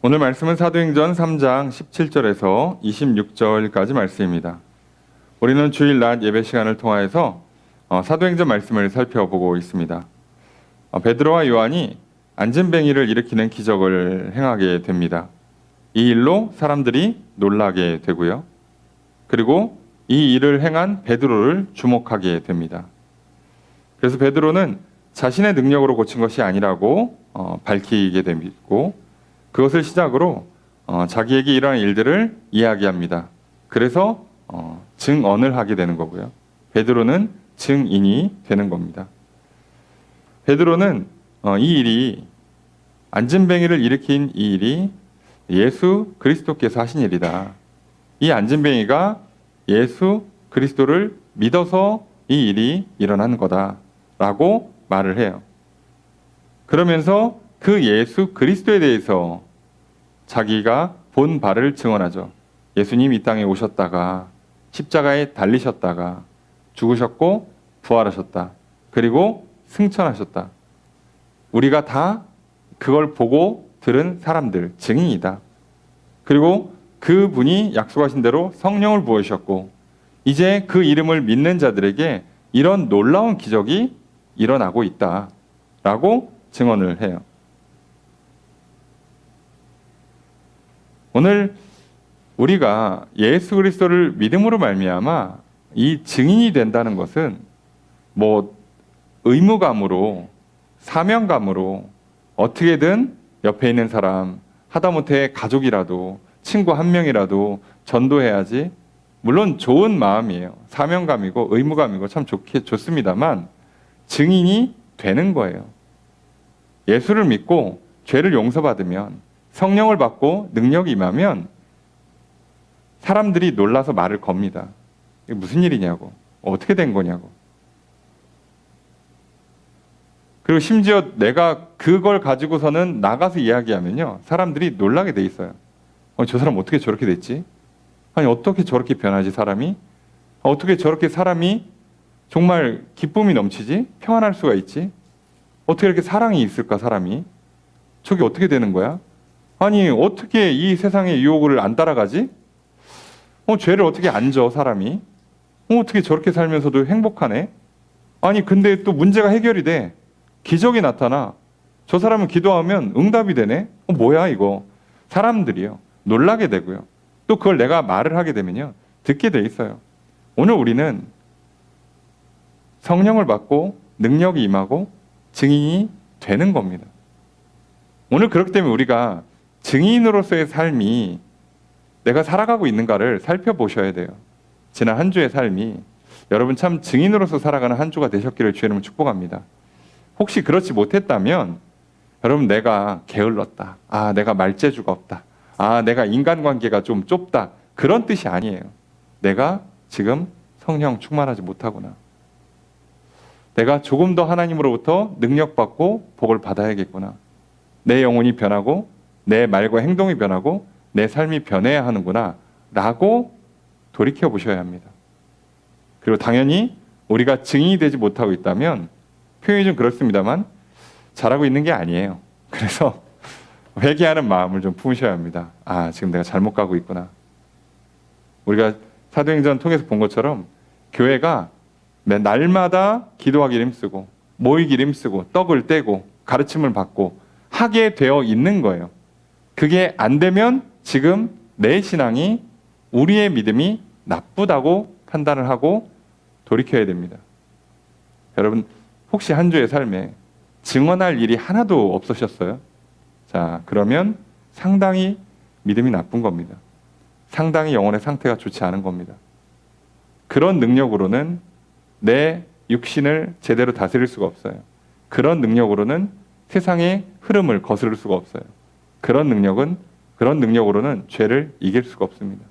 오늘 말씀은 사도행전 3장 17절에서 26절까지 말씀입니다. 우리는 주일 낮 예배 시간을 통하여서 사도행전 말씀을 살펴보고 있습니다. 베드로와 요한이 안진뱅이를 일으키는 기적을 행하게 됩니다. 이 일로 사람들이 놀라게 되고요. 그리고 이 일을 행한 베드로를 주목하게 됩니다. 그래서 베드로는 자신의 능력으로 고친 것이 아니라고 밝히게 되고 그것을 시작으로 자기에게 일어난 일들을 이야기합니다. 그래서 증언을 하게 되는 거고요. 베드로는 증인이 되는 겁니다. 베드로는 이 일이 안진뱅이를 일으킨 이 일이 예수 그리스도께서 하신 일이다. 이 안진뱅이가 예수 그리스도를 믿어서 이 일이 일어난 거다라고 말을 해요. 그러면서 그 예수 그리스도에 대해서 자기가 본 바를 증언하죠. 예수님 이 땅에 오셨다가 십자가에 달리셨다가 죽으셨고 부활하셨다. 그리고 승천하셨다. 우리가 다 그걸 보고 들은 사람들, 증인이다. 그리고 그분이 약속하신 대로 성령을 부어주셨고 이제 그 이름을 믿는 자들에게 이런 놀라운 기적이 일어나고 있다라고 증언을 해요. 오늘 우리가 예수 그리스도를 믿음으로 말미암아 이 증인이 된다는 것은 의무감으로 사명감으로 어떻게든 옆에 있는 사람 하다못해 가족이라도 친구 한 명이라도 전도해야지. 물론 좋은 마음이에요. 사명감이고 의무감이고 참 좋습니다만 증인이 되는 거예요. 예수를 믿고 죄를 용서받으면 성령을 받고 능력이 임하면 사람들이 놀라서 말을 겁니다. 이게 무슨 일이냐고. 어떻게 된 거냐고. 그리고 심지어 내가 그걸 가지고서는 나가서 이야기하면요. 사람들이 놀라게 돼 있어요. 저 사람 어떻게 저렇게 됐지? 아니 어떻게 저렇게 변하지 사람이? 어떻게 저렇게 사람이 정말 기쁨이 넘치지? 평안할 수가 있지? 어떻게 이렇게 사랑이 있을까 사람이? 저게 어떻게 되는 거야? 아니 어떻게 이 세상의 유혹을 안 따라가지? 죄를 어떻게 안 져 사람이? 어떻게 저렇게 살면서도 행복하네? 아니 근데 또 문제가 해결이 돼. 기적이 나타나. 저 사람은 기도하면 응답이 되네? 뭐야 이거. 사람들이요. 놀라게 되고요. 또 그걸 내가 말을 하게 되면요. 듣게 돼 있어요. 오늘 우리는 성령을 받고 능력이 임하고 증인이 되는 겁니다. 오늘 그렇기 때문에 우리가 증인으로서의 삶이 내가 살아가고 있는가를 살펴보셔야 돼요. 지난 한 주의 삶이 여러분 참 증인으로서 살아가는 한 주가 되셨기를 주의 이름으로 축복합니다. 혹시 그렇지 못했다면 여러분 내가 게을렀다. 내가 말재주가 없다. 내가 인간관계가 좀 좁다. 그런 뜻이 아니에요. 내가 지금 성령 충만하지 못하구나. 내가 조금 더 하나님으로부터 능력받고 복을 받아야겠구나. 내 영혼이 변하고 내 말과 행동이 변하고 내 삶이 변해야 하는구나 라고 돌이켜보셔야 합니다. 그리고 당연히 우리가 증인이 되지 못하고 있다면 표현이 좀 그렇습니다만 잘하고 있는 게 아니에요. 그래서 회개하는 마음을 좀 품으셔야 합니다. 지금 내가 잘못 가고 있구나. 우리가 사도행전 통해서 본 것처럼 교회가 날마다 기도하기를 힘쓰고 모이기를 힘쓰고 떡을 떼고 가르침을 받고 하게 되어 있는 거예요. 그게 안 되면 지금 내 신앙이 우리의 믿음이 나쁘다고 판단을 하고 돌이켜야 됩니다. 여러분 혹시 한 주의 삶에 증언할 일이 하나도 없으셨어요? 자, 그러면 상당히 믿음이 나쁜 겁니다. 상당히 영혼의 상태가 좋지 않은 겁니다. 그런 능력으로는 내 육신을 제대로 다스릴 수가 없어요. 그런 능력으로는 세상의 흐름을 거스를 수가 없어요. 그런 능력으로는 죄를 이길 수가 없습니다.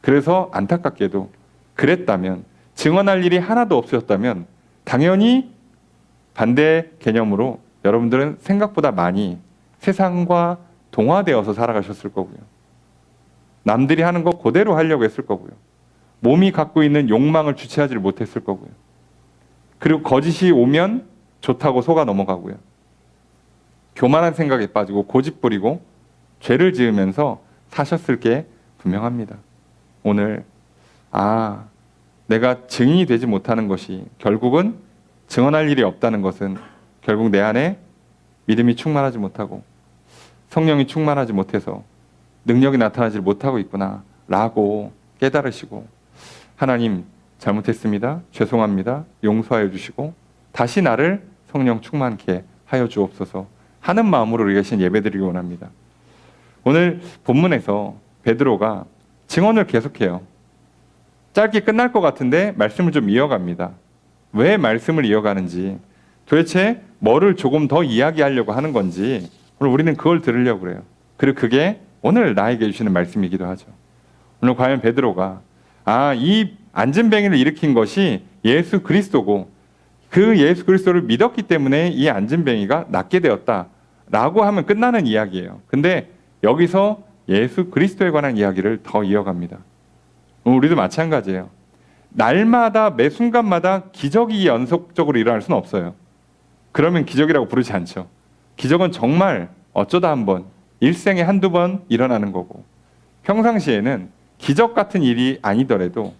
그래서 안타깝게도 그랬다면 증언할 일이 하나도 없으셨다면 당연히 반대 개념으로 여러분들은 생각보다 많이 세상과 동화되어서 살아가셨을 거고요. 남들이 하는 거 그대로 하려고 했을 거고요. 몸이 갖고 있는 욕망을 주체하지 못했을 거고요. 그리고 거짓이 오면 좋다고 속아 넘어가고요. 교만한 생각에 빠지고 고집 부리고 죄를 지으면서 사셨을 게 분명합니다. 오늘 내가 증인이 되지 못하는 것이 결국은 증언할 일이 없다는 것은 결국 내 안에 믿음이 충만하지 못하고 성령이 충만하지 못해서 능력이 나타나지 못하고 있구나 라고 깨달으시고 하나님 잘못했습니다. 죄송합니다. 용서하여 주시고 다시 나를 성령 충만케 하여 주옵소서 하는 마음으로 우리가 신 예배드리기 원합니다. 오늘 본문에서 베드로가 증언을 계속해요. 짧게 끝날 것 같은데 말씀을 좀 이어갑니다. 왜 말씀을 이어가는지 도대체 뭐를 조금 더 이야기하려고 하는 건지 오늘 우리는 그걸 들으려고 그래요. 그리고 그게 오늘 나에게 주시는 말씀이기도 하죠. 오늘 과연 베드로가 이 안진뱅이를 일으킨 것이 예수 그리스도고 그 예수 그리스도를 믿었기 때문에 이 안진뱅이가 낫게 되었다라고 하면 끝나는 이야기예요. 근데 여기서 예수 그리스도에 관한 이야기를 더 이어갑니다. 우리도 마찬가지예요. 날마다 매 순간마다 기적이 연속적으로 일어날 수는 없어요. 그러면 기적이라고 부르지 않죠. 기적은 정말 어쩌다 한번 일생에 한두 번 일어나는 거고 평상시에는 기적 같은 일이 아니더라도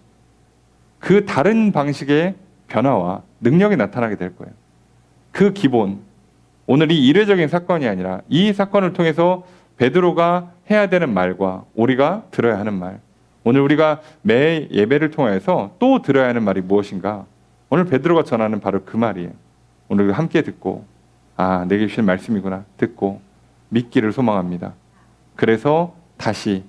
그 다른 방식의 변화와 능력이 나타나게 될 거예요. 그 기본, 오늘 이 이례적인 사건이 아니라 이 사건을 통해서 베드로가 해야 되는 말과 우리가 들어야 하는 말, 오늘 우리가 매 예배를 통해서 또 들어야 하는 말이 무엇인가? 오늘 베드로가 전하는 바로 그 말이에요. 오늘 함께 듣고 내게 주신 말씀이구나 듣고 믿기를 소망합니다. 그래서 다시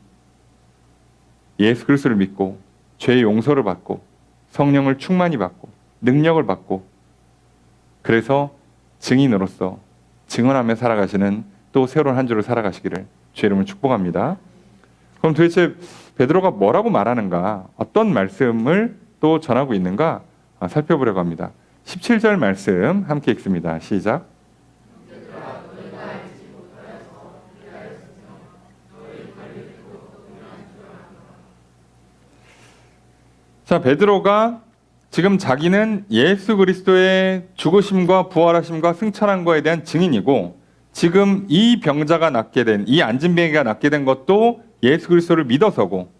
예수 그리스도를 믿고 죄의 용서를 받고 성령을 충만히 받고 능력을 받고 그래서 증인으로서 증언하며 살아가시는 또 새로운 한 주를 살아가시기를 주의 이름으로 축복합니다. 그럼 도대체 베드로가 뭐라고 말하는가? 어떤 말씀을 또 전하고 있는가? 살펴보려고 합니다. 17절 말씀 함께 읽습니다. 시작. 자, 베드로가 지금 자기는 예수 그리스도의 죽으심과 부활하심과 승천한 거에 대한 증인이고 지금 이 병자가 낫게 된, 이 안진뱅이가 낫게 된 것도 예수 그리스도를 믿어서고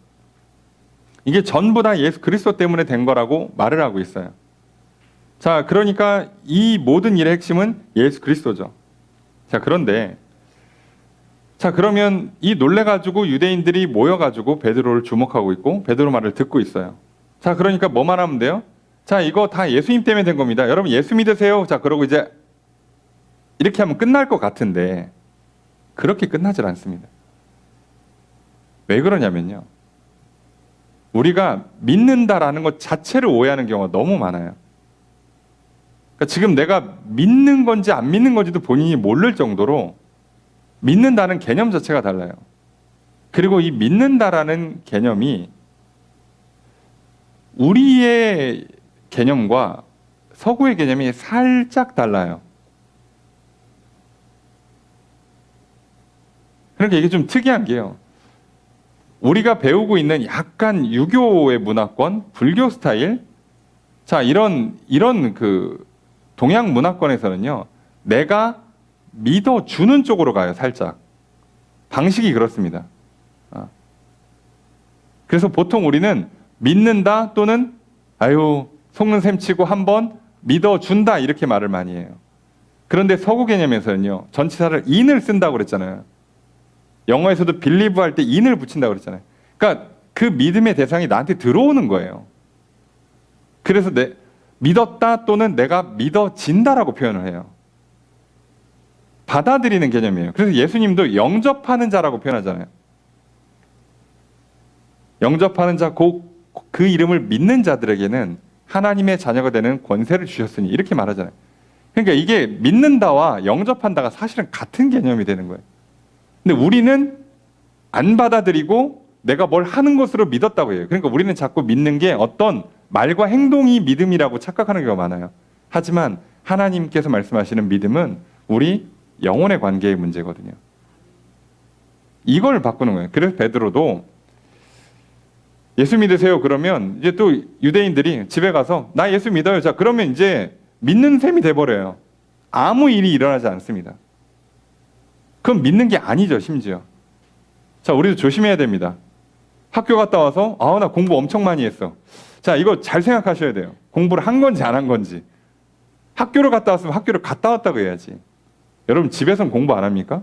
이게 전부 다 예수 그리스도 때문에 된 거라고 말을 하고 있어요. 자, 그러니까 이 모든 일의 핵심은 예수 그리스도죠. 자, 그런데 그러면 이 놀래가지고 유대인들이 모여가지고 베드로를 주목하고 있고 베드로 말을 듣고 있어요. 자, 그러니까 뭐만 하면 돼요? 자, 이거 다 예수님 때문에 된 겁니다. 여러분 예수 믿으세요. 자, 그러고 이제 이렇게 하면 끝날 것 같은데 그렇게 끝나질 않습니다. 왜 그러냐면요. 우리가 믿는다라는 것 자체를 오해하는 경우가 너무 많아요. 그러니까 지금 내가 믿는 건지 안 믿는 건지도 본인이 모를 정도로 믿는다는 개념 자체가 달라요. 그리고 이 믿는다라는 개념이 우리의 개념과 서구의 개념이 살짝 달라요. 그러니까 이게 좀 특이한 게요. 우리가 배우고 있는 약간 유교의 문화권, 불교 스타일, 자, 이런 그 동양 문화권에서는요, 내가 믿어주는 쪽으로 가요, 살짝. 방식이 그렇습니다. 그래서 보통 우리는 믿는다 또는 속는 셈 치고 한번 믿어준다 이렇게 말을 많이 해요. 그런데 서구 개념에서는요, 전치사를 in을 쓴다고 그랬잖아요. 영어에서도 believe 할 때 in을 붙인다고 그랬잖아요. 그러니까 그 믿음의 대상이 나한테 들어오는 거예요. 그래서 믿었다 또는 내가 믿어진다라고 표현을 해요. 받아들이는 개념이에요. 그래서 예수님도 영접하는 자라고 표현하잖아요. 영접하는 자, 그 이름을 믿는 자들에게는 하나님의 자녀가 되는 권세를 주셨으니 이렇게 말하잖아요. 그러니까 이게 믿는다와 영접한다가 사실은 같은 개념이 되는 거예요. 근데 우리는 안 받아들이고 내가 뭘 하는 것으로 믿었다고 해요. 그러니까 우리는 자꾸 믿는 게 어떤 말과 행동이 믿음이라고 착각하는 경우가 많아요. 하지만 하나님께서 말씀하시는 믿음은 우리 영혼의 관계의 문제거든요. 이걸 바꾸는 거예요. 그래서 베드로도 예수 믿으세요 그러면 이제 또 유대인들이 집에 가서 나 예수 믿어요. 자, 그러면 이제 믿는 셈이 돼버려요. 아무 일이 일어나지 않습니다. 그럼 믿는 게 아니죠, 심지어. 자, 우리도 조심해야 됩니다. 학교 갔다 와서 나 공부 엄청 많이 했어. 자, 이거 잘 생각하셔야 돼요. 공부를 한 건지 안 한 건지. 학교를 갔다 왔으면 학교를 갔다 왔다고 해야지. 여러분 집에서는 공부 안 합니까?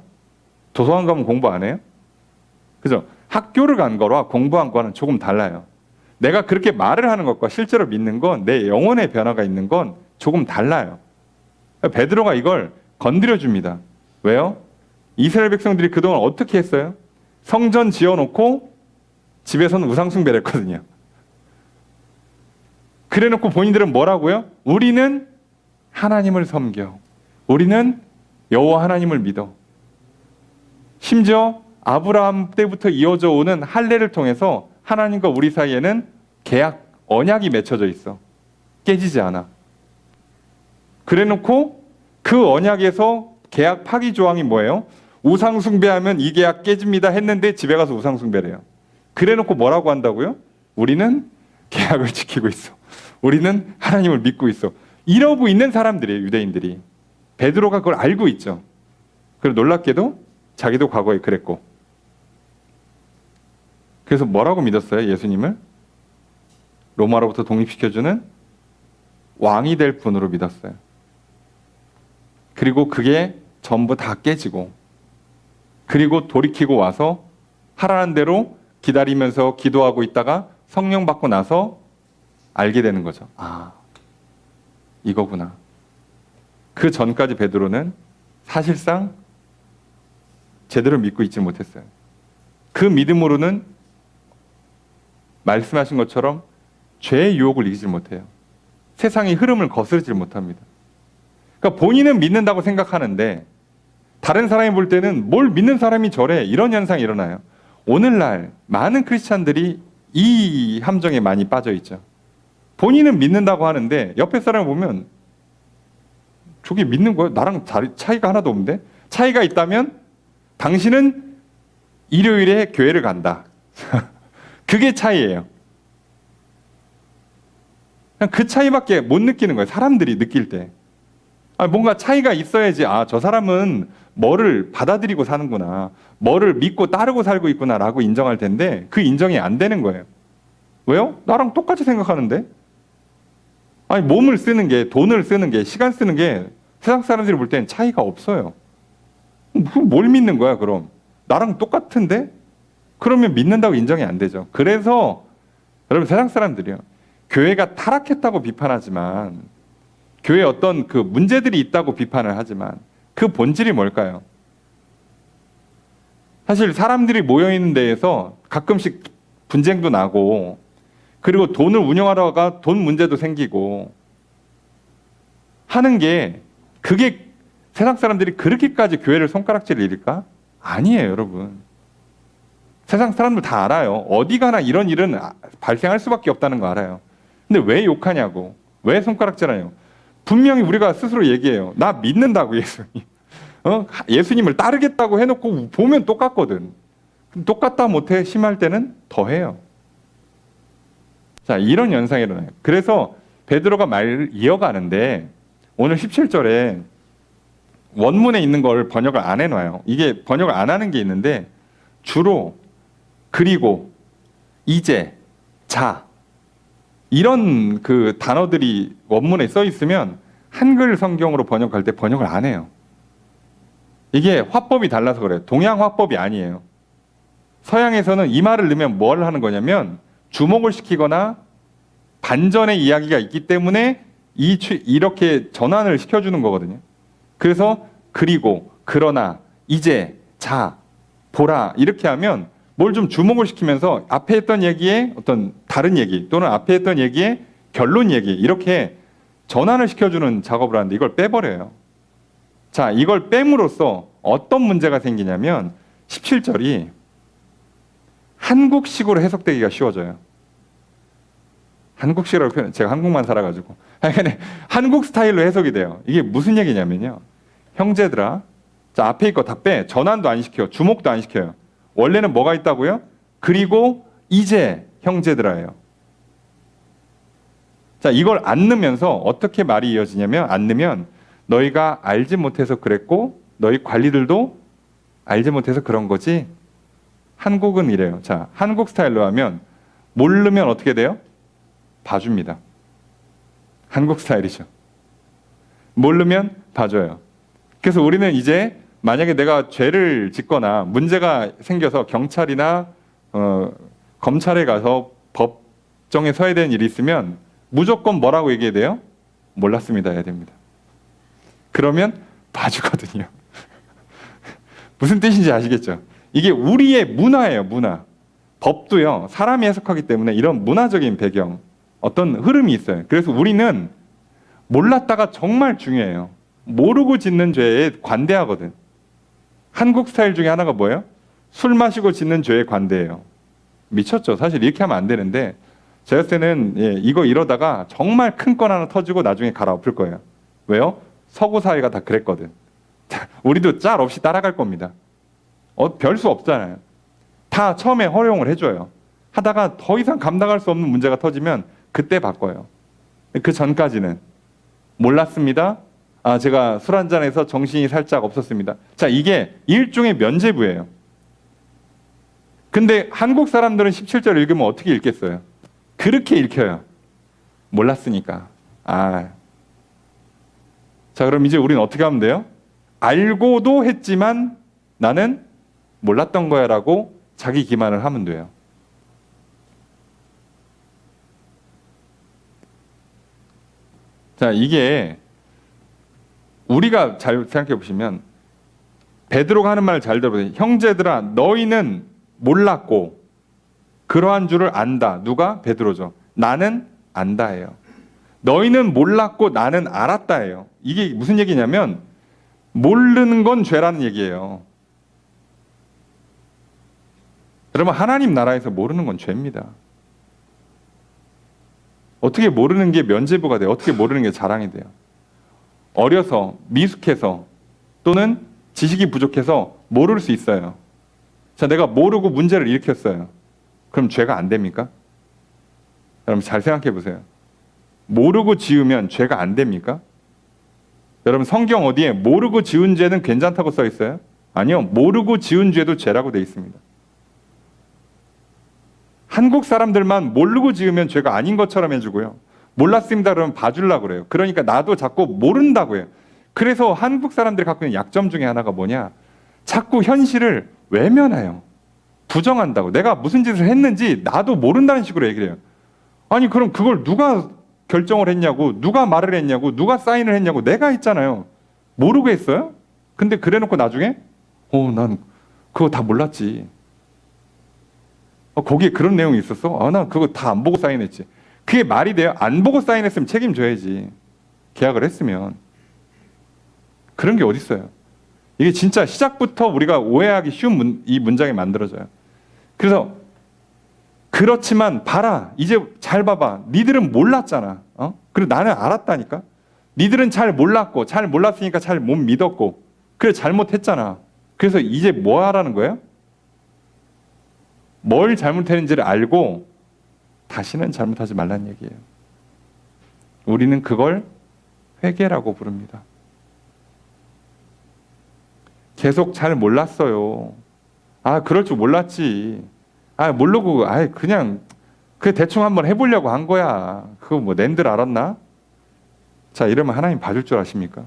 도서관 가면 공부 안 해요? 그죠? 학교를 간 거와 공부한 거는 조금 달라요. 내가 그렇게 말을 하는 것과 실제로 믿는 건, 내 영혼의 변화가 있는 건 조금 달라요. 베드로가 이걸 건드려 줍니다. 왜요? 이스라엘 백성들이 그동안 어떻게 했어요? 성전 지어놓고 집에서는 우상숭배를 했거든요. 그래놓고 본인들은 뭐라고요? 우리는 하나님을 섬겨. 우리는 여호와 하나님을 믿어. 심지어 아브라함 때부터 이어져 오는 할례를 통해서 하나님과 우리 사이에는 계약, 언약이 맺혀져 있어. 깨지지 않아. 그래놓고 그 언약에서 계약 파기 조항이 뭐예요? 우상 숭배하면 이 계약 깨집니다 했는데 집에 가서 우상 숭배를 해요. 그래놓고 뭐라고 한다고요? 우리는 계약을 지키고 있어. 우리는 하나님을 믿고 있어. 이러고 있는 사람들이에요, 유대인들이. 베드로가 그걸 알고 있죠. 그리고 놀랍게도 자기도 과거에 그랬고. 그래서 뭐라고 믿었어요, 예수님을? 로마로부터 독립시켜주는 왕이 될 분으로 믿었어요. 그리고 그게 전부 다 깨지고, 그리고 돌이키고 와서 하라는 대로 기다리면서 기도하고 있다가 성령 받고 나서 알게 되는 거죠. 이거구나. 그 전까지 베드로는 사실상 제대로 믿고 있지 못했어요. 그 믿음으로는 말씀하신 것처럼 죄의 유혹을 이기지 못해요. 세상의 흐름을 거스르지 못합니다. 그러니까 본인은 믿는다고 생각하는데 다른 사람이 볼 때는 뭘 믿는 사람이 저래, 이런 현상이 일어나요. 오늘날 많은 크리스찬들이 이 함정에 많이 빠져 있죠. 본인은 믿는다고 하는데 옆에 사람을 보면 저게 믿는 거예요? 나랑 차이가 하나도 없는데? 차이가 있다면 당신은 일요일에 교회를 간다. 그게 차이예요. 그냥 그 차이밖에 못 느끼는 거예요. 사람들이 느낄 때. 뭔가 차이가 있어야지, 저 사람은 뭐를 받아들이고 사는구나, 뭐를 믿고 따르고 살고 있구나라고 인정할 텐데 그 인정이 안 되는 거예요. 왜요? 나랑 똑같이 생각하는데? 몸을 쓰는 게, 돈을 쓰는 게, 시간 쓰는 게 세상 사람들이 볼 때는 차이가 없어요. 뭘 믿는 거야 그럼? 나랑 똑같은데? 그러면 믿는다고 인정이 안 되죠. 그래서 여러분, 세상 사람들이요, 교회가 타락했다고 비판하지만, 교회에 어떤 그 문제들이 있다고 비판을 하지만 그 본질이 뭘까요? 사실 사람들이 모여있는 데에서 가끔씩 분쟁도 나고, 그리고 돈을 운영하다가 돈 문제도 생기고 하는 게, 그게 세상 사람들이 그렇게까지 교회를 손가락질을 일까? 아니에요, 여러분. 세상 사람들 다 알아요. 어디 가나 이런 일은 발생할 수밖에 없다는 거 알아요. 근데 왜 욕하냐고, 왜 손가락질하냐고. 분명히 우리가 스스로 얘기해요. 나 믿는다고, 예수님. 예수님을 따르겠다고 해놓고 보면 똑같거든. 똑같다 못해 심할 때는 더 해요. 자, 이런 현상이 일어나요. 그래서 베드로가 말을 이어가는데 오늘 17절에 원문에 있는 걸 번역을 안 해놔요. 이게 번역을 안 하는 게 있는데, 주로, 그리고, 이제, 자, 이런 그 단어들이 원문에 써 있으면 한글 성경으로 번역할 때 번역을 안 해요. 이게 화법이 달라서 그래요. 동양 화법이 아니에요. 서양에서는 이 말을 넣으면 뭘 하는 거냐면 주목을 시키거나 반전의 이야기가 있기 때문에 이렇게 전환을 시켜주는 거거든요. 그래서 그리고, 그러나, 이제, 자, 보라, 이렇게 하면 뭘 좀 주목을 시키면서 앞에 했던 얘기에 어떤 다른 얘기, 또는 앞에 했던 얘기에 결론 얘기, 이렇게 전환을 시켜주는 작업을 하는데 이걸 빼버려요. 자, 이걸 뺨으로써 어떤 문제가 생기냐면 17절이 한국식으로 해석되기가 쉬워져요. 한국식이라고 표현, 제가 한국만 살아가지고 한국 스타일로 해석이 돼요. 이게 무슨 얘기냐면요, 형제들아, 자, 앞에 있고 다 빼. 전환도 안 시켜, 주목도 안 시켜요. 원래는 뭐가 있다고요? 그리고 이제 형제들아예요. 자, 이걸 안 넣으면서 어떻게 말이 이어지냐면, 안 넣으면 너희가 알지 못해서 그랬고 너희 관리들도 알지 못해서 그런 거지 한국은 이래요. 자, 한국 스타일로 하면 모르면 어떻게 돼요? 봐줍니다. 한국 스타일이죠. 모르면 봐줘요. 그래서 우리는 이제 만약에 내가 죄를 짓거나 문제가 생겨서 경찰이나 검찰에 가서 법정에 서야 되는 일이 있으면 무조건 뭐라고 얘기해야 돼요? 몰랐습니다 해야 됩니다. 그러면 봐주거든요. 무슨 뜻인지 아시겠죠? 이게 우리의 문화예요, 문화. 법도요, 사람이 해석하기 때문에 이런 문화적인 배경, 어떤 흐름이 있어요. 그래서 우리는 몰랐다가 정말 중요해요. 모르고 짓는 죄에 관대하거든. 한국 스타일 중에 하나가 뭐예요? 술 마시고 짓는 죄에 관대해요. 미쳤죠. 사실 이렇게 하면 안 되는데 제가 봤을 때는 이거 이러다가 정말 큰 건 하나 터지고 나중에 갈아엎을 거예요. 왜요? 서구 사회가 다 그랬거든. 우리도 짤 없이 따라갈 겁니다. 별 수 없잖아요. 다 처음에 허용을 해줘요. 하다가 더 이상 감당할 수 없는 문제가 터지면 그때 바꿔요. 그 전까지는 몰랐습니다. 제가 술 한잔해서 정신이 살짝 없었습니다. 자, 이게 일종의 면죄부예요. 근데 한국 사람들은 17절 읽으면 어떻게 읽겠어요? 그렇게 읽혀요. 몰랐으니까. 자, 그럼 이제 우리는 어떻게 하면 돼요? 알고도 했지만 나는 몰랐던 거야 라고 자기 기만을 하면 돼요. 자, 이게 우리가 잘 생각해 보시면 베드로가 하는 말을 잘 들어보세요. 형제들아, 너희는 몰랐고 그러한 줄을 안다. 누가? 베드로죠. 나는 안다예요. 너희는 몰랐고 나는 알았다예요. 이게 무슨 얘기냐면 모르는 건 죄라는 얘기예요. 여러분, 하나님 나라에서 모르는 건 죄입니다. 어떻게 모르는 게 면죄부가 돼요? 어떻게 모르는 게 자랑이 돼요? 어려서, 미숙해서, 또는 지식이 부족해서 모를 수 있어요. 자, 내가 모르고 문제를 일으켰어요. 그럼 죄가 안 됩니까? 여러분 잘 생각해 보세요. 모르고 지으면 죄가 안 됩니까? 여러분 성경 어디에 모르고 지은 죄는 괜찮다고 써 있어요? 아니요. 모르고 지은 죄도 죄라고 돼 있습니다. 한국 사람들만 모르고 지으면 죄가 아닌 것처럼 해주고요. 몰랐습니다 그러면 봐주려고 그래요. 그러니까 나도 자꾸 모른다고 해요. 그래서 한국 사람들이 갖고 있는 약점 중에 하나가 뭐냐? 자꾸 현실을 외면해요. 부정한다고. 내가 무슨 짓을 했는지 나도 모른다는 식으로 얘기를 해요. 아니 그럼 그걸 누가 결정을 했냐고, 누가 말을 했냐고, 누가 사인을 했냐고. 내가 했잖아요. 모르고 했어요? 근데 그래놓고 나중에 난 그거 다 몰랐지. 거기에 그런 내용이 있었어? 난 그거 다 안 보고 사인했지. 그게 말이 돼요? 안 보고 사인했으면 책임져야지. 계약을 했으면. 그런 게 어딨어요. 이게 진짜 시작부터 우리가 오해하기 쉬운 이 문장이 만들어져요. 그래서 그렇지만 봐라. 이제 잘 봐봐. 니들은 몰랐잖아. 그리고 나는 알았다니까. 니들은 잘 몰랐고 잘 몰랐으니까 잘 못 믿었고 그래 잘못했잖아. 그래서 이제 뭐 하라는 거예요? 뭘 잘못했는지를 알고 다시는 잘못하지 말라는 얘기예요. 우리는 그걸 회개라고 부릅니다. 계속 잘 몰랐어요. 그럴 줄 몰랐지. 모르고 그냥 대충 한번 해보려고 한 거야. 그거 뭐 낸들 알았나? 자, 이러면 하나님 봐줄 줄 아십니까?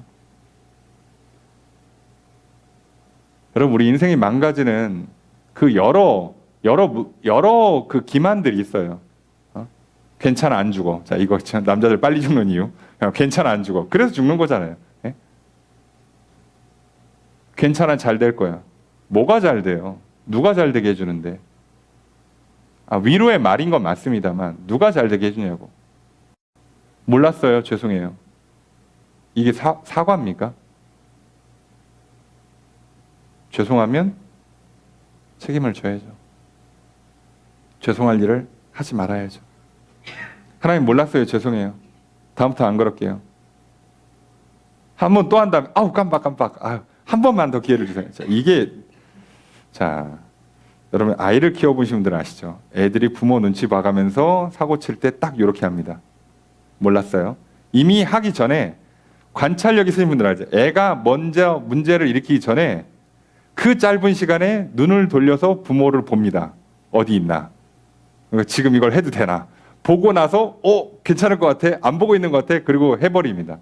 여러분, 우리 인생이 망가지는 그 여러 그 기만들이 있어요. 괜찮아 안 죽어. 자, 이거 남자들 빨리 죽는 이유. 괜찮아 안 죽어. 그래서 죽는 거잖아요. 예? 괜찮아 잘 될 거야. 뭐가 잘 돼요? 누가 잘 되게 해주는데? 위로의 말인 건 맞습니다만 누가 잘 되게 해주냐고. 몰랐어요. 죄송해요. 이게 사과입니까? 죄송하면 책임을 져야죠. 죄송할 일을 하지 말아야죠. 하나님 몰랐어요. 죄송해요. 다음부터 안 그럴게요. 한 번 또 한다면 깜빡. 한 번만 더 기회를 주세요. 여러분 아이를 키워보신 분들은 아시죠? 애들이 부모 눈치 봐가면서 사고 칠 때 딱 이렇게 합니다. 몰랐어요. 이미 하기 전에 관찰력 있으신 분들 알죠? 애가 먼저 문제를 일으키기 전에 그 짧은 시간에 눈을 돌려서 부모를 봅니다. 어디 있나? 지금 이걸 해도 되나? 보고 나서 괜찮을 것 같아. 안 보고 있는 것 같아. 그리고 해버립니다.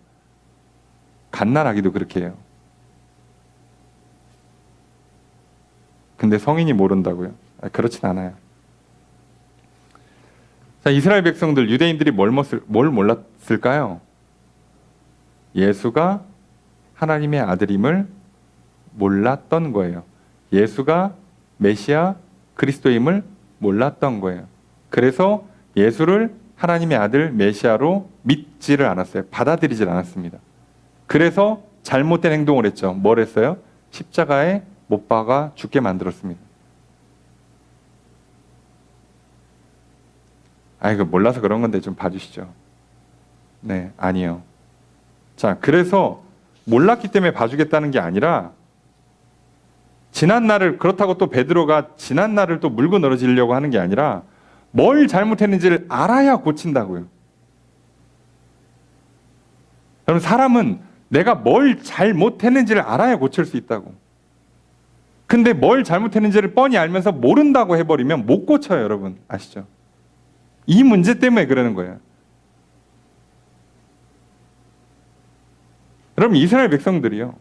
갓난아기도 그렇게 해요. 근데 성인이 모른다고요? 그렇진 않아요. 자, 이스라엘 백성들, 유대인들이 뭘 몰랐을까요? 예수가 하나님의 아들임을 몰랐던 거예요. 예수가 메시아 그리스도임을 몰랐던 거예요. 그래서 예수를 하나님의 아들 메시아로 믿지를 않았어요. 받아들이질 않았습니다. 그래서 잘못된 행동을 했죠. 뭘 했어요? 십자가에 못 박아 죽게 만들었습니다. 이거 몰라서 그런 건데 좀 봐주시죠. 네, 아니요. 자, 그래서 몰랐기 때문에 봐주겠다는 게 아니라 지난 날을, 그렇다고 또 베드로가 지난 날을 또 물고 늘어지려고 하는 게 아니라 뭘 잘못했는지를 알아야 고친다고요. 여러분, 사람은 내가 뭘 잘못했는지를 알아야 고칠 수 있다고. 근데 뭘 잘못했는지를 뻔히 알면서 모른다고 해버리면 못 고쳐요, 여러분. 아시죠? 이 문제 때문에 그러는 거예요. 여러분, 이스라엘 백성들이요,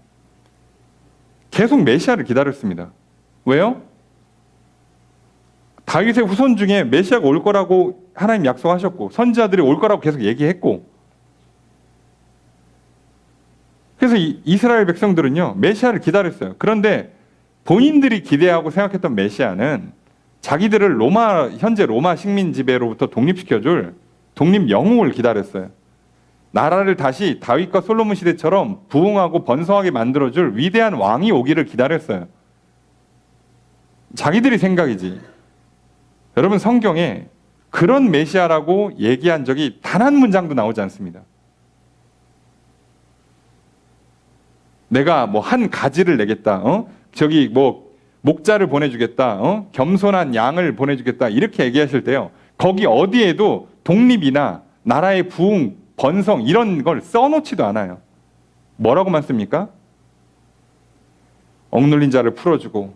계속 메시아를 기다렸습니다. 왜요? 다윗의 후손 중에 메시아가 올 거라고 하나님 약속하셨고 선지자들이 올 거라고 계속 얘기했고, 그래서 이스라엘 백성들은요 메시아를 기다렸어요. 그런데 본인들이 기대하고 생각했던 메시아는 자기들을 현재 로마 식민 지배로부터 독립시켜줄 독립 영웅을 기다렸어요. 나라를 다시 다윗과 솔로몬 시대처럼 부흥하고 번성하게 만들어줄 위대한 왕이 오기를 기다렸어요. 자기들이 생각이지. 여러분, 성경에 그런 메시아라고 얘기한 적이 단 한 문장도 나오지 않습니다. 내가 뭐 한 가지를 내겠다. 저기 뭐 목자를 보내주겠다. 겸손한 양을 보내주겠다. 이렇게 얘기하실 때요, 거기 어디에도 독립이나 나라의 부흥, 번성 이런 걸 써놓지도 않아요. 뭐라고만 씁니까? 억눌린 자를 풀어주고,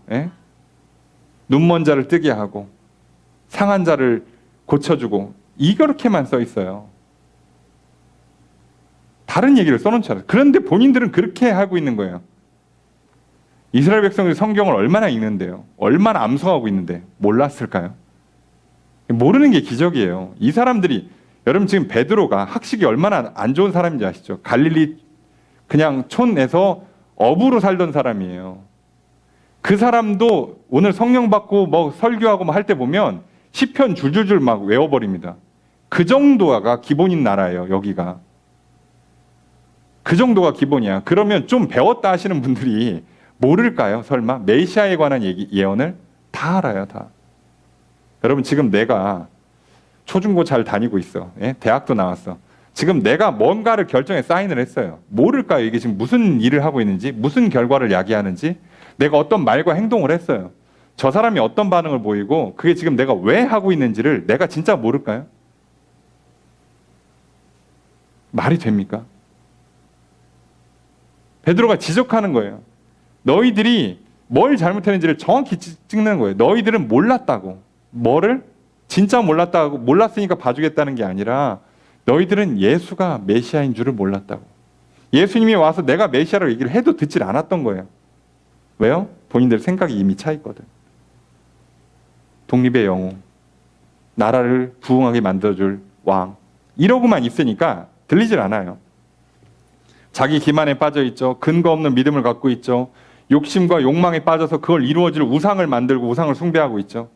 눈먼 자를 뜨게 하고, 상한 자를 고쳐주고, 이렇게만 써 있어요. 다른 얘기를 써놓지 않아요. 그런데 본인들은 그렇게 하고 있는 거예요. 이스라엘 백성들이 성경을 얼마나 읽는데요, 얼마나 암송하고 있는데 몰랐을까요? 모르는 게 기적이에요. 이 사람들이, 여러분 지금 베드로가 학식이 얼마나 안 좋은 사람인지 아시죠? 갈릴리 그냥 촌에서 어부로 살던 사람이에요. 그 사람도 오늘 성령 받고 뭐 설교하고 뭐 할 때 보면 시편 줄줄줄 막 외워버립니다. 그 정도가 기본인 나라예요, 여기가. 그 정도가 기본이야. 그러면 좀 배웠다 하시는 분들이 모를까요? 설마? 메시아에 관한 예언을 다 알아요, 다. 여러분, 지금 내가 초중고 잘 다니고 있어. 대학도 나왔어. 지금 내가 뭔가를 결정해 사인을 했어요. 모를까요? 이게 지금 무슨 일을 하고 있는지, 무슨 결과를 야기하는지, 내가 어떤 말과 행동을 했어요. 저 사람이 어떤 반응을 보이고 그게 지금 내가 왜 하고 있는지를 내가 진짜 모를까요? 말이 됩니까? 베드로가 지적하는 거예요. 너희들이 뭘 잘못했는지를 정확히 찍는 거예요. 너희들은 몰랐다고. 뭐를? 진짜 몰랐다고. 몰랐으니까 봐주겠다는 게 아니라 너희들은 예수가 메시아인 줄을 몰랐다고. 예수님이 와서 내가 메시아라고 얘기를 해도 듣질 않았던 거예요. 왜요? 본인들 생각이 이미 차 있거든. 독립의 영웅, 나라를 부흥하게 만들어줄 왕, 이러고만 있으니까 들리질 않아요. 자기 기만에 빠져 있죠. 근거 없는 믿음을 갖고 있죠. 욕심과 욕망에 빠져서 그걸 이루어질 우상을 만들고 우상을 숭배하고 있죠.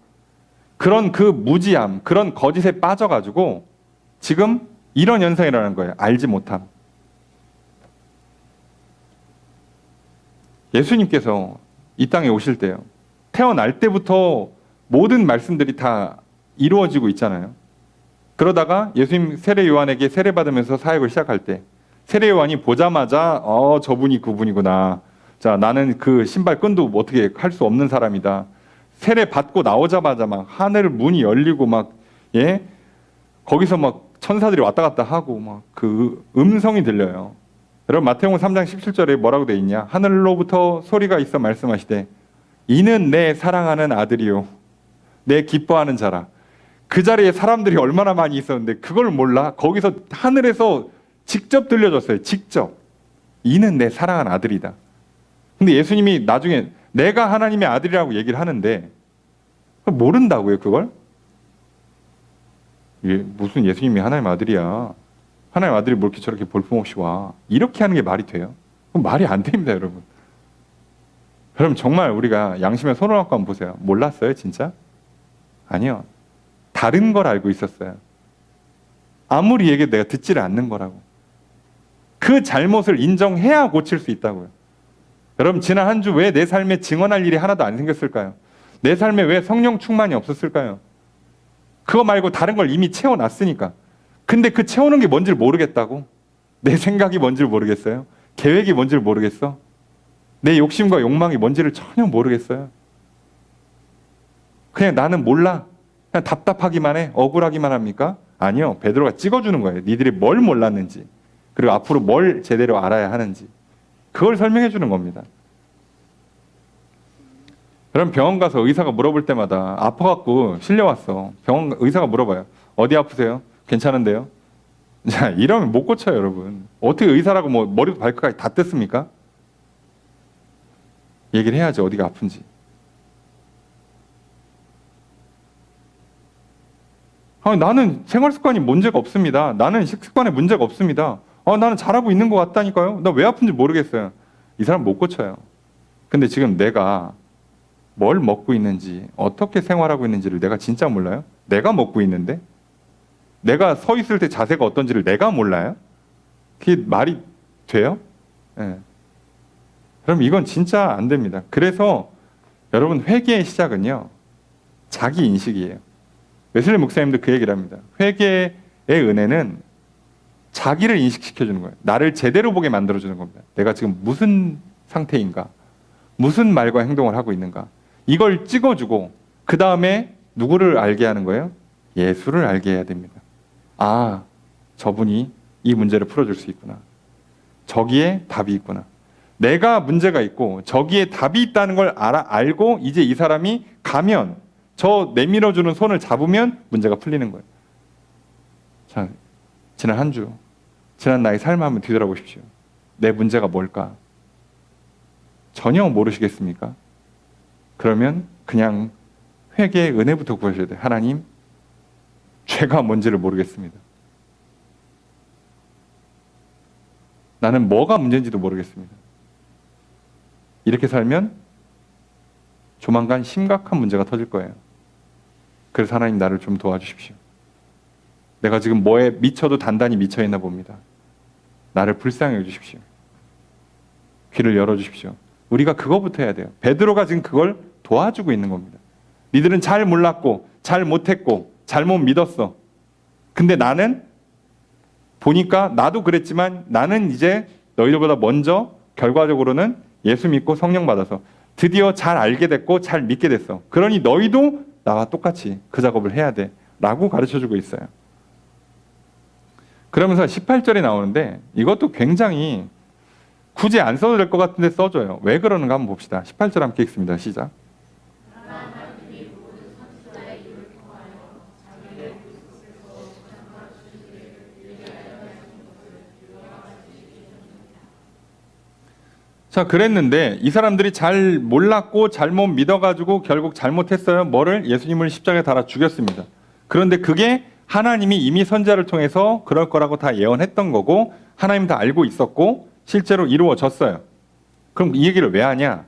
그런 그 무지함, 그런 거짓에 빠져가지고 지금 이런 현상이라는 거예요. 알지 못함. 예수님께서 이 땅에 오실 때요, 태어날 때부터 모든 말씀들이 다 이루어지고 있잖아요. 그러다가 예수님 세례 요한에게 세례 받으면서 사역을 시작할 때 세례 요한이 보자마자 저분이 그분이구나. 자, 나는 그 신발 끈도 어떻게 할 수 없는 사람이다. 세례 받고 나오자마자 막 하늘 문이 열리고 막 거기서 막 천사들이 왔다 갔다 하고 막 그 음성이 들려요. 여러분, 마태복음 3장 17절에 뭐라고 돼 있냐? 하늘로부터 소리가 있어 말씀하시되 이는 내 사랑하는 아들이요 내 기뻐하는 자라. 그 자리에 사람들이 얼마나 많이 있었는데 그걸 몰라? 거기서 하늘에서 직접 들려줬어요. 직접. 이는 내 사랑하는 아들이다. 근데 예수님이 나중에 내가 하나님의 아들이라고 얘기를 하는데 모른다고요, 그걸? 무슨 예수님이 하나님의 아들이야. 하나님의 아들이 뭐 이렇게 저렇게 볼품없이 와. 이렇게 하는 게 말이 돼요? 그럼 말이 안 됩니다, 여러분. 그럼 정말 우리가 양심에 손을 얹고 한번 보세요. 몰랐어요, 진짜? 아니요. 다른 걸 알고 있었어요. 아무리 얘기해도 내가 듣지를 않는 거라고. 그 잘못을 인정해야 고칠 수 있다고요. 여러분, 지난 한 주 왜 내 삶에 증언할 일이 하나도 안 생겼을까요? 내 삶에 왜 성령 충만이 없었을까요? 그거 말고 다른 걸 이미 채워놨으니까. 근데 그 채우는 게 뭔지를 모르겠다고? 내 생각이 뭔지를 모르겠어요? 계획이 뭔지를 모르겠어? 내 욕심과 욕망이 뭔지를 전혀 모르겠어요? 그냥 나는 몰라. 그냥 답답하기만 해. 억울하기만 합니까? 아니요. 베드로가 찍어주는 거예요. 니들이 뭘 몰랐는지, 그리고 앞으로 뭘 제대로 알아야 하는지, 그걸 설명해 주는 겁니다. 그럼 병원 가서 의사가 물어볼 때마다 아파갖고 실려왔어. 병원 의사가 물어봐요. 어디 아프세요? 괜찮은데요? 자, 이러면 못 고쳐요, 여러분. 어떻게 의사라고 뭐 머리부터 발끝까지 다 뜯습니까? 얘기를 해야지 어디가 아픈지. 나는 생활 습관이 문제가 없습니다. 나는 식습관에 문제가 없습니다. 나는 잘하고 있는 것 같다니까요. 나 왜 아픈지 모르겠어요. 이 사람 못 고쳐요. 근데 지금 내가 뭘 먹고 있는지, 어떻게 생활하고 있는지를 내가 진짜 몰라요? 내가 먹고 있는데? 내가 서 있을 때 자세가 어떤지를 내가 몰라요? 그게 말이 돼요? 네. 그럼 이건 진짜 안 됩니다. 그래서 여러분, 회개의 시작은요, 자기 인식이에요. 웨슬리 목사님도 그 얘기를 합니다. 회개의 은혜는 자기를 인식시켜주는 거예요. 나를 제대로 보게 만들어주는 겁니다. 내가 지금 무슨 상태인가? 무슨 말과 행동을 하고 있는가? 이걸 찍어주고 그 다음에 누구를 알게 하는 거예요? 예수를 알게 해야 됩니다. 아, 저분이 이 문제를 풀어줄 수 있구나. 저기에 답이 있구나. 내가 문제가 있고 저기에 답이 있다는 걸 알고 이제 이 사람이 가면, 저 내밀어주는 손을 잡으면 문제가 풀리는 거예요. 자, 지난 한 주, 지난 나의 삶을 한번 뒤돌아보십시오. 내 문제가 뭘까? 전혀 모르시겠습니까? 그러면 그냥 회개의 은혜부터 구하셔야 돼요. 하나님, 죄가 뭔지를 모르겠습니다. 나는 뭐가 문제인지도 모르겠습니다. 이렇게 살면 조만간 심각한 문제가 터질 거예요. 그래서 하나님, 나를 좀 도와주십시오. 내가 지금 뭐에 미쳐도 단단히 미쳐있나 봅니다. 나를 불쌍히 여주십시오. 귀를 열어주십시오. 우리가 그거부터 해야 돼요. 베드로가 지금 그걸 도와주고 있는 겁니다. 니들은 잘 몰랐고 잘 못했고 잘못 믿었어. 근데 나는 보니까, 나도 그랬지만 나는 이제 너희들보다 먼저 결과적으로는 예수 믿고 성령 받아서 드디어 잘 알게 됐고 잘 믿게 됐어. 그러니 너희도 나와 똑같이 그 작업을 해야 돼 라고 가르쳐주고 있어요. 그러면서 18절에 나오는데 이것도 굉장히 굳이 안 써도 될 것 같은데 써줘요. 왜 그러는가 한번 봅시다. 18절 함께 읽습니다. 시작. 자, 그랬는데 이 사람들이 잘 몰랐고 잘못 믿어가지고 결국 잘못했어요. 뭐를? 예수님을 십자가에 달아 죽였습니다. 그런데 그게 하나님이 이미 선지자를 통해서 그럴 거라고 다 예언했던 거고 하나님 다 알고 있었고 실제로 이루어졌어요. 그럼 이 얘기를 왜 하냐?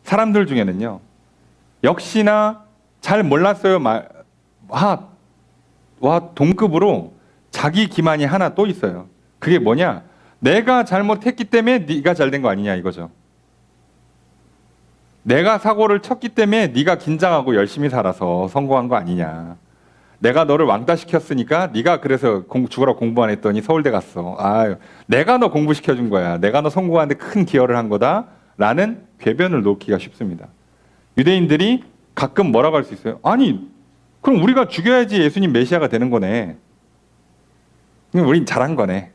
사람들 중에는요, 역시나 잘 몰랐어요 와 동급으로 자기 기만이 하나 또 있어요. 그게 뭐냐? 내가 잘못했기 때문에 네가 잘된 거 아니냐 이거죠. 내가 사고를 쳤기 때문에 네가 긴장하고 열심히 살아서 성공한 거 아니냐. 내가 너를 왕따시켰으니까 네가 그래서 죽으라 공부 안 했더니 서울대 갔어. 내가 너 공부시켜준 거야. 내가 너 성공하는데 큰 기여를 한 거다 라는 궤변을 놓기가 쉽습니다. 유대인들이 가끔 뭐라고 할 수 있어요? 아니, 그럼 우리가 죽여야지 예수님 메시아가 되는 거네. 우린 잘한 거네.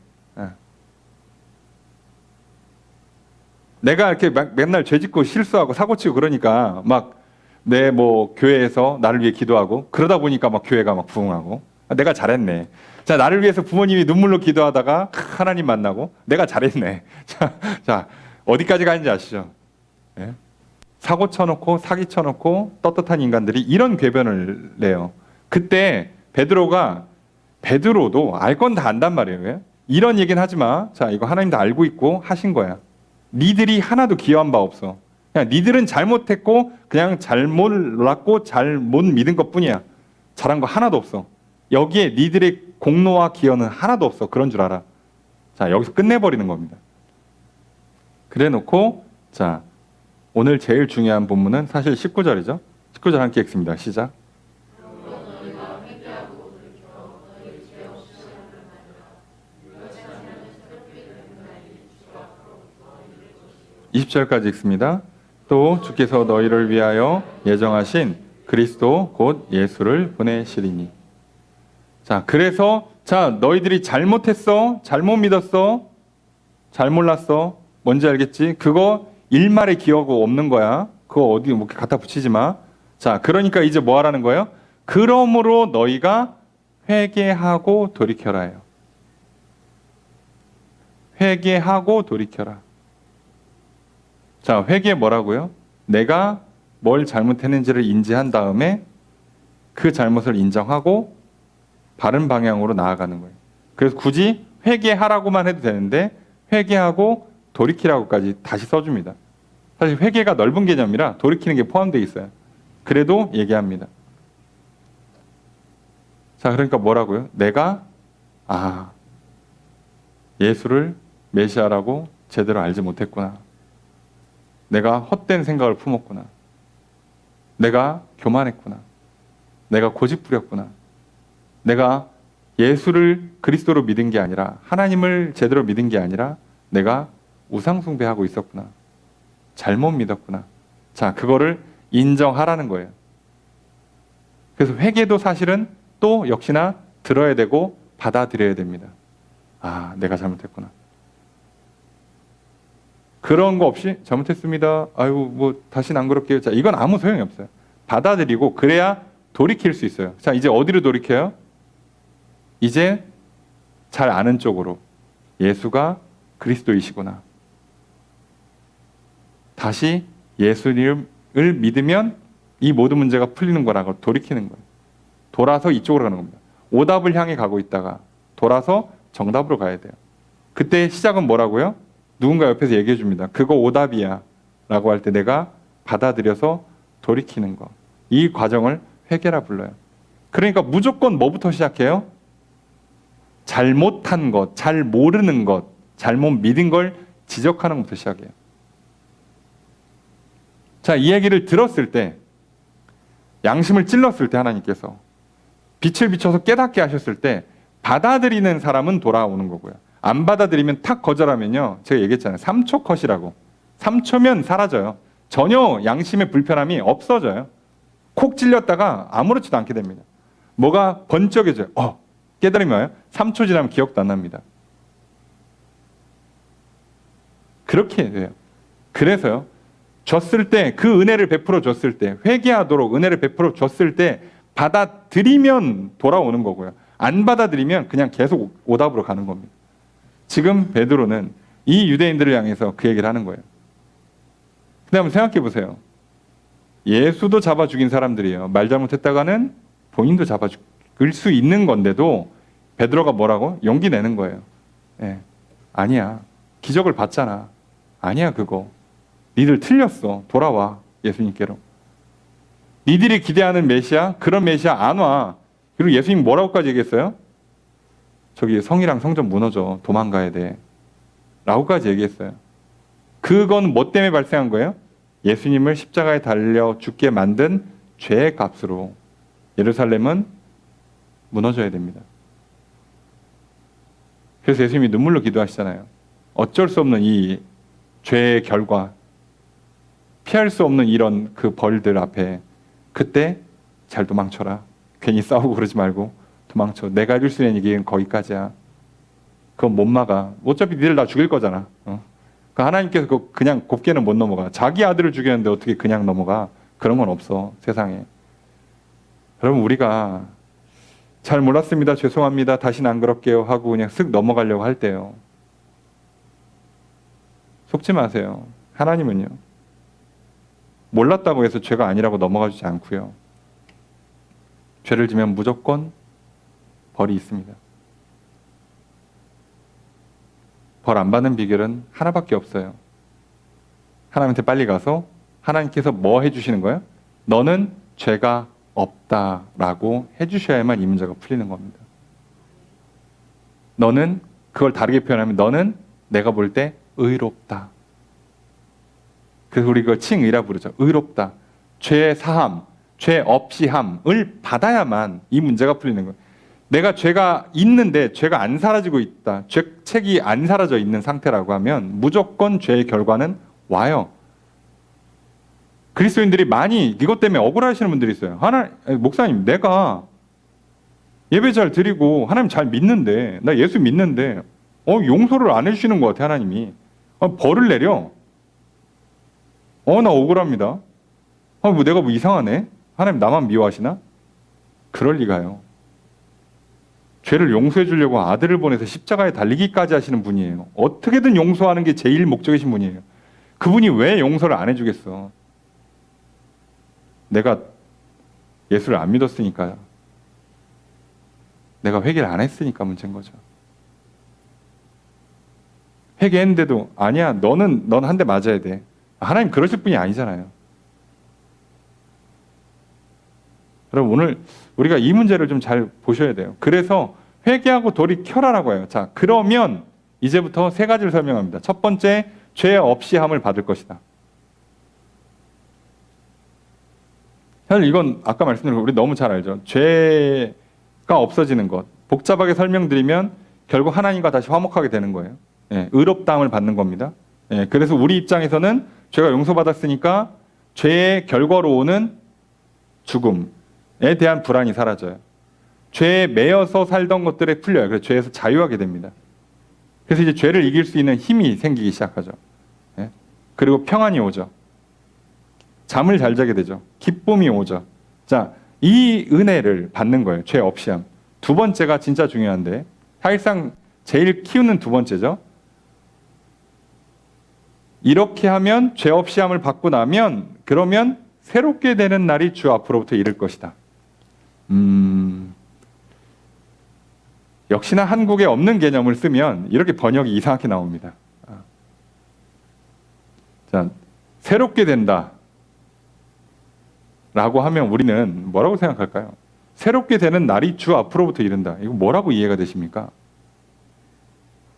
내가 이렇게 맨날 죄 짓고 실수하고 사고 치고 그러니까 막 내 뭐 교회에서 나를 위해 기도하고 그러다 보니까 막 교회가 막 부흥하고 내가 잘했네. 자, 나를 위해서 부모님이 눈물로 기도하다가 하나님 만나고 내가 잘했네. 자, 어디까지 가는지 아시죠? 예? 사고 쳐놓고 사기 쳐놓고 떳떳한 인간들이 이런 궤변을 내요. 그때 베드로도 알 건 다 안단 말이에요. 왜? 이런 얘기는 하지 마. 자, 이거 하나님 다 알고 있고 하신 거야. 니들이 하나도 기여한 바 없어. 그냥 니들은 잘못했고 그냥 잘못 몰랐고 잘못 믿은 것뿐이야. 잘한 거 하나도 없어. 여기에 니들의 공로와 기여는 하나도 없어. 그런 줄 알아. 자, 여기서 끝내버리는 겁니다. 그래 놓고 자, 오늘 제일 중요한 본문은 사실 19절이죠. 19절 함께 읽습니다. 시작. 20절까지 읽습니다. 또 주께서 너희를 위하여 예정하신 그리스도 곧 예수를 보내시리니. 자, 그래서 자, 너희들이 잘못했어, 잘못 믿었어, 잘 몰랐어. 뭔지 알겠지? 그거 일말의 기억이 없는 거야. 그거 어디 뭐 갖다 붙이지 마. 자, 그러니까 이제 뭐 하라는 거예요? 그러므로 너희가 회개하고 돌이켜라요. 회개하고 돌이켜라. 자, 회개 뭐라고요? 내가 뭘 잘못했는지를 인지한 다음에 그 잘못을 인정하고 바른 방향으로 나아가는 거예요. 그래서 굳이 회개하라고만 해도 되는데 회개하고 돌이키라고까지 다시 써줍니다. 사실 회개가 넓은 개념이라 돌이키는 게 포함되어 있어요. 그래도 얘기합니다. 자, 그러니까 뭐라고요? 내가 예수를 메시아라고 제대로 알지 못했구나. 내가 헛된 생각을 품었구나. 내가 교만했구나. 내가 고집부렸구나. 내가 예수를 그리스도로 믿은 게 아니라 하나님을 제대로 믿은 게 아니라 내가 우상숭배하고 있었구나. 잘못 믿었구나. 자, 그거를 인정하라는 거예요. 그래서 회개도 사실은 또 역시나 들어야 되고 받아들여야 됩니다. 내가 잘못했구나. 그런 거 없이 잘못했습니다. 아유, 뭐 다시는 안 그럴게요. 자, 이건 아무 소용이 없어요. 받아들이고 그래야 돌이킬 수 있어요. 자, 이제 어디로 돌이켜요? 이제 잘 아는 쪽으로. 예수가 그리스도이시구나. 다시 예수님을 믿으면 이 모든 문제가 풀리는 거라고 돌이키는 거예요. 돌아서 이쪽으로 가는 겁니다. 오답을 향해 가고 있다가 돌아서 정답으로 가야 돼요. 그때 시작은 뭐라고요? 누군가 옆에서 얘기해 줍니다. 그거 오답이야 라고 할 때 내가 받아들여서 돌이키는 거. 이 과정을 회개라 불러요. 그러니까 무조건 뭐부터 시작해요? 잘못한 것, 잘 모르는 것, 잘못 믿은 걸 지적하는 것부터 시작해요. 자, 이 얘기를 들었을 때, 양심을 찔렀을 때 하나님께서 빛을 비춰서 깨닫게 하셨을 때 받아들이는 사람은 돌아오는 거고요. 안 받아들이면 탁 거절하면요. 제가 얘기했잖아요. 3초 컷이라고. 3초면 사라져요. 전혀 양심의 불편함이 없어져요. 콕 찔렸다가 아무렇지도 않게 됩니다. 뭐가 번쩍여져요. 깨달음이 와요. 3초 지나면 기억도 안 납니다. 그렇게 돼요. 그래서요. 줬을 때, 그 은혜를 베풀어 줬을 때, 회개하도록 은혜를 베풀어 줬을 때 받아들이면 돌아오는 거고요. 안 받아들이면 그냥 계속 오답으로 가는 겁니다. 지금 베드로는 이 유대인들을 향해서 그 얘기를 하는 거예요. 근데 한번 생각해 보세요. 예수도 잡아 죽인 사람들이에요. 말 잘못했다가는 본인도 잡아 죽일 수 있는 건데도 베드로가 뭐라고? 용기 내는 거예요. 아니야. 기적을 봤잖아. 아니야, 그거. 니들 틀렸어. 돌아와. 예수님께로. 니들이 기대하는 메시아? 그런 메시아 안 와. 그리고 예수님 뭐라고까지 얘기했어요? 저기 성이랑 성전 무너져. 도망가야 돼. 라고까지 얘기했어요. 그건 뭐 때문에 발생한 거예요? 예수님을 십자가에 달려 죽게 만든 죄의 값으로 예루살렘은 무너져야 됩니다. 그래서 예수님이 눈물로 기도하시잖아요. 어쩔 수 없는 이 죄의 결과, 피할 수 없는 이런 그 벌들 앞에 그때 잘 도망쳐라. 괜히 싸우고 그러지 말고 도망쳐. 내가 해줄 수 있는 얘기는 거기까지야. 그건 못 막아. 어차피 니들 다 죽일 거잖아. 그러니까 하나님께서 그냥 곱게는 못 넘어가. 자기 아들을 죽였는데 어떻게 그냥 넘어가? 그런 건 없어, 세상에. 여러분, 우리가 잘 몰랐습니다, 죄송합니다, 다시는 안 그럴게요 하고 그냥 쓱 넘어가려고 할 때요, 속지 마세요. 하나님은요, 몰랐다고 해서 죄가 아니라고 넘어가 주지 않고요, 죄를 지면 무조건 벌이 있습니다. 벌 안 받는 비결은 하나밖에 없어요. 하나님한테 빨리 가서 하나님께서 뭐 해주시는 거예요? 너는 죄가 없다라고 해주셔야만 이 문제가 풀리는 겁니다. 너는, 그걸 다르게 표현하면 너는 내가 볼 때 의롭다. 그래서 우리 그걸 칭의라 부르죠. 의롭다. 죄 사함, 죄 없이 함을 받아야만 이 문제가 풀리는 거예요. 내가 죄가 있는데 죄가 안 사라지고 있다, 죄책이 안 사라져 있는 상태라고 하면 무조건 죄의 결과는 와요. 그리스도인들이 많이 이것 때문에 억울하시는 분들이 있어요. 목사님, 내가 예배 잘 드리고 하나님 잘 믿는데, 나 예수 믿는데 용서를 안 해주시는 것 같아, 하나님이. 벌을 내려. 나 억울합니다. 내가 뭐 이상하네? 하나님 나만 미워하시나? 그럴 리가요. 죄를 용서해 주려고 아들을 보내서 십자가에 달리기까지 하시는 분이에요. 어떻게든 용서하는 게 제일 목적이신 분이에요. 그분이 왜 용서를 안 해주겠어? 내가 예수를 안 믿었으니까, 내가 회개를 안 했으니까 문제인 거죠. 회개했는데도 아니야, 넌 한 대 맞아야 돼. 하나님 그러실 분이 아니잖아요. 여러분, 오늘 우리가 이 문제를 좀 잘 보셔야 돼요. 그래서 회개하고 돌이켜라라고 해요. 자, 그러면 이제부터 세 가지를 설명합니다. 첫 번째, 죄 없이 함을 받을 것이다. 사실 이건 아까 말씀드린 거 우리 너무 잘 알죠. 죄가 없어지는 것. 복잡하게 설명드리면 결국 하나님과 다시 화목하게 되는 거예요. 의롭다함을 받는 겁니다. 그래서 우리 입장에서는 죄가 용서받았으니까 죄의 결과로 오는 죽음에 대한 불안이 사라져요. 죄에 매여서 살던 것들에 풀려요. 그래서 죄에서 자유하게 됩니다. 그래서 이제 죄를 이길 수 있는 힘이 생기기 시작하죠. 그리고 평안이 오죠. 잠을 잘 자게 되죠. 기쁨이 오죠. 자, 이 은혜를 받는 거예요. 죄 없이 함. 두 번째가 진짜 중요한데, 사실상 제일 키우는 두 번째죠. 이렇게 하면, 죄 없이 함을 받고 나면, 그러면 새롭게 되는 날이 주 앞으로부터 이를 것이다. 역시나 한국에 없는 개념을 쓰면 이렇게 번역이 이상하게 나옵니다. 자, 새롭게 된다 라고 하면 우리는 뭐라고 생각할까요? 새롭게 되는 날이 주 앞으로부터 이른다. 이거 뭐라고 이해가 되십니까?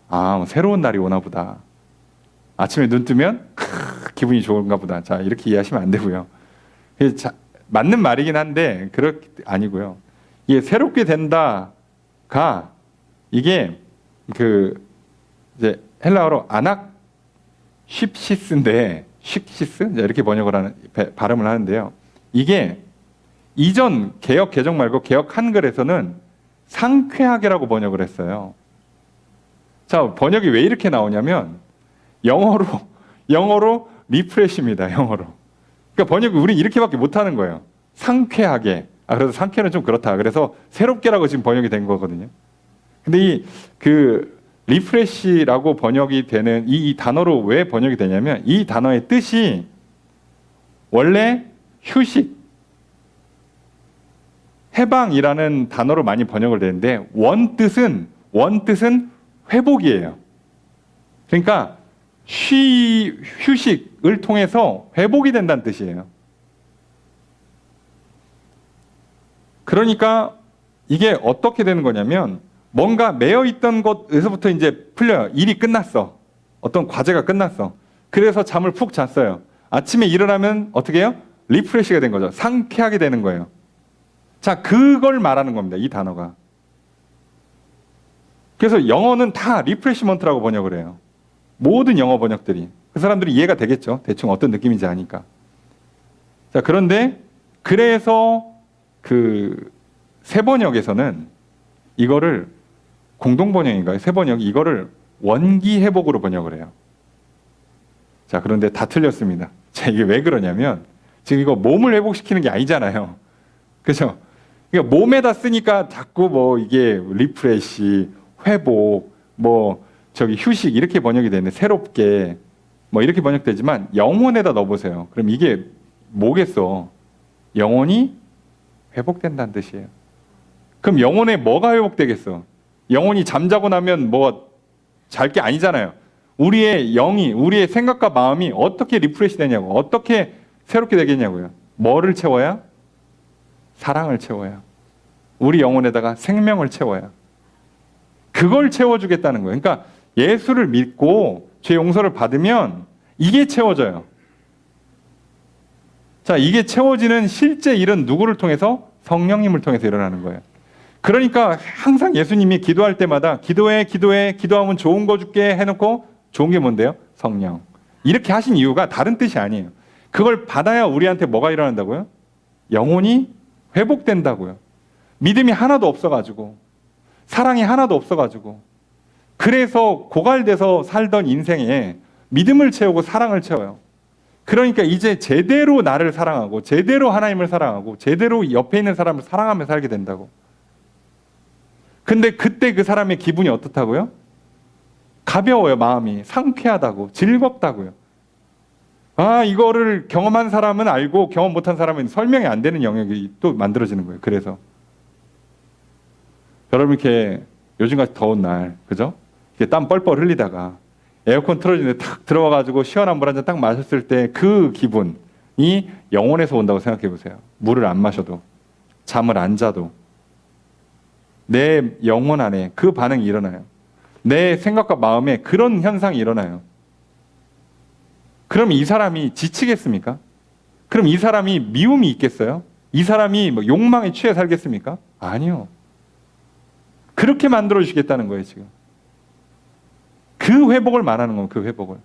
뭐 새로운 날이 오나 보다. 아침에 눈 뜨면 기분이 좋은가 보다. 자, 이렇게 이해하시면 안 되고요. 맞는 말이긴 한데 그렇게 아니고요. 이게 새롭게 된다가 이게 이제 헬라어로 아낙쉽시스인데, 쉽시스 이렇게 발음을 하는데요. 이게 이전 개역 개정 말고 개역 한글에서는 상쾌하게라고 번역을 했어요. 자, 번역이 왜 이렇게 나오냐면 영어로 리프레시입니다. 영어로. 그러니까 번역이 우리 이렇게밖에 못하는 거예요. 상쾌하게. 그래서 상쾌는 좀 그렇다. 그래서 새롭게라고 지금 번역이 된 거거든요. 근데 리프레시라고 번역이 되는 이 단어로 왜 번역이 되냐면, 이 단어의 뜻이 원래 휴식, 해방이라는 단어로 많이 번역을 되는데 원뜻은 회복이에요. 그러니까 휴식을 통해서 회복이 된다는 뜻이에요. 그러니까 이게 어떻게 되는 거냐면, 뭔가 매여있던 것에서부터 이제 풀려요. 일이 끝났어. 어떤 과제가 끝났어. 그래서 잠을 푹 잤어요. 아침에 일어나면 어떻게 해요? 리프레시가 된 거죠. 상쾌하게 되는 거예요. 자, 그걸 말하는 겁니다. 이 단어가. 그래서 영어는 다 리프레시먼트라고 번역을 해요. 모든 영어 번역들이. 그 사람들이 이해가 되겠죠. 대충 어떤 느낌인지 아니까. 자, 그런데 그래서 새 번역에서는 이거를, 공동 번역인가요? 새 번역이 이거를 원기 회복으로 번역을 해요. 자, 그런데 다 틀렸습니다. 자, 이게 왜 그러냐면 지금 이거 몸을 회복시키는 게 아니잖아요. 그죠? 그러니까 몸에다 쓰니까 자꾸 뭐 이게 리프레시, 회복, 뭐 저기 휴식 이렇게 번역이 되는데 새롭게 뭐 이렇게 번역되지만 영혼에다 넣어보세요. 그럼 이게 뭐겠어? 영혼이 회복된다는 뜻이에요. 그럼 영혼에 뭐가 회복되겠어? 영혼이 잠자고 나면 뭐 잘 게 아니잖아요. 우리의 영이, 우리의 생각과 마음이 어떻게 리프레시 되냐고, 어떻게 새롭게 되겠냐고요. 뭐를 채워야? 사랑을 채워야. 우리 영혼에다가 생명을 채워야. 그걸 채워주겠다는 거예요. 그러니까 예수를 믿고 죄 용서를 받으면 이게 채워져요. 자, 이게 채워지는 실제 일은 누구를 통해서? 성령님을 통해서 일어나는 거예요. 그러니까 항상 예수님이 기도할 때마다 기도해, 기도하면 좋은 거 줄게 해놓고 좋은 게 뭔데요? 성령. 이렇게 하신 이유가 다른 뜻이 아니에요. 그걸 받아야 우리한테 뭐가 일어난다고요? 영혼이 회복된다고요. 믿음이 하나도 없어가지고, 사랑이 하나도 없어가지고, 그래서 고갈돼서 살던 인생에 믿음을 채우고 사랑을 채워요. 그러니까 이제 제대로 나를 사랑하고, 제대로 하나님을 사랑하고, 제대로 옆에 있는 사람을 사랑하며 살게 된다고. 근데 그때 그 사람의 기분이 어떻다고요? 가벼워요, 마음이. 상쾌하다고, 즐겁다고요. 아, 이거를 경험한 사람은 알고 경험 못한 사람은 설명이 안 되는 영역이 또 만들어지는 거예요. 그래서 여러분 이렇게 요즘같이 더운 날, 그죠? 이렇게 땀 뻘뻘 흘리다가 에어컨 틀어주는데 탁 들어와가지고 시원한 물 한 잔 딱 마셨을 때 그 기분이 영혼에서 온다고 생각해 보세요. 물을 안 마셔도, 잠을 안 자도 내 영혼 안에 그 반응이 일어나요. 내 생각과 마음에 그런 현상이 일어나요. 그럼 이 사람이 지치겠습니까? 그럼 이 사람이 미움이 있겠어요? 이 사람이 뭐 욕망에 취해 살겠습니까? 아니요. 그렇게 만들어 주시겠다는 거예요, 지금. 그 회복을 말하는 거예요, 그 회복을.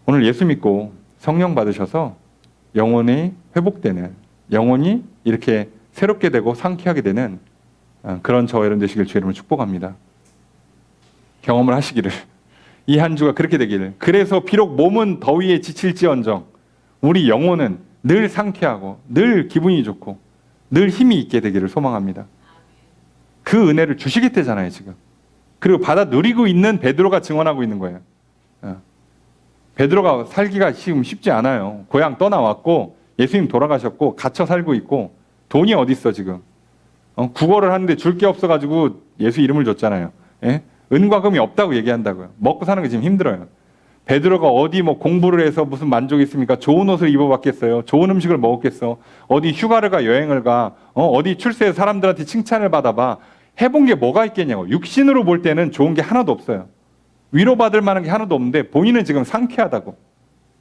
오늘 예수 믿고 성령 받으셔서 영혼이 회복되는, 영혼이 이렇게 새롭게 되고 상쾌하게 되는 그런 저와 여러분 되시길 주의 이름으로 축복합니다. 경험을 하시기를. 이 한 주가 그렇게 되기를. 그래서 비록 몸은 더위에 지칠지언정 우리 영혼은 늘 상쾌하고 늘 기분이 좋고 늘 힘이 있게 되기를 소망합니다. 그 은혜를 주시겠다잖아요, 지금. 그리고 받아 누리고 있는 베드로가 증언하고 있는 거예요. 베드로가 살기가 지금 쉽지 않아요. 고향 떠나왔고 예수님 돌아가셨고 갇혀 살고 있고 돈이 어디 있어 지금. 국어를 하는데 줄 게 없어가지고 예수 이름을 줬잖아요. 예? 은과 금이 없다고 얘기한다고요. 먹고 사는 게 지금 힘들어요. 베드로가 어디 뭐 공부를 해서 무슨 만족이 있습니까? 좋은 옷을 입어봤겠어요? 좋은 음식을 먹었겠어? 어디 휴가를 가, 여행을 가? 어디 출세해서 사람들한테 칭찬을 받아봐? 해본 게 뭐가 있겠냐고. 육신으로 볼 때는 좋은 게 하나도 없어요. 위로받을 만한 게 하나도 없는데 본인은 지금 상쾌하다고.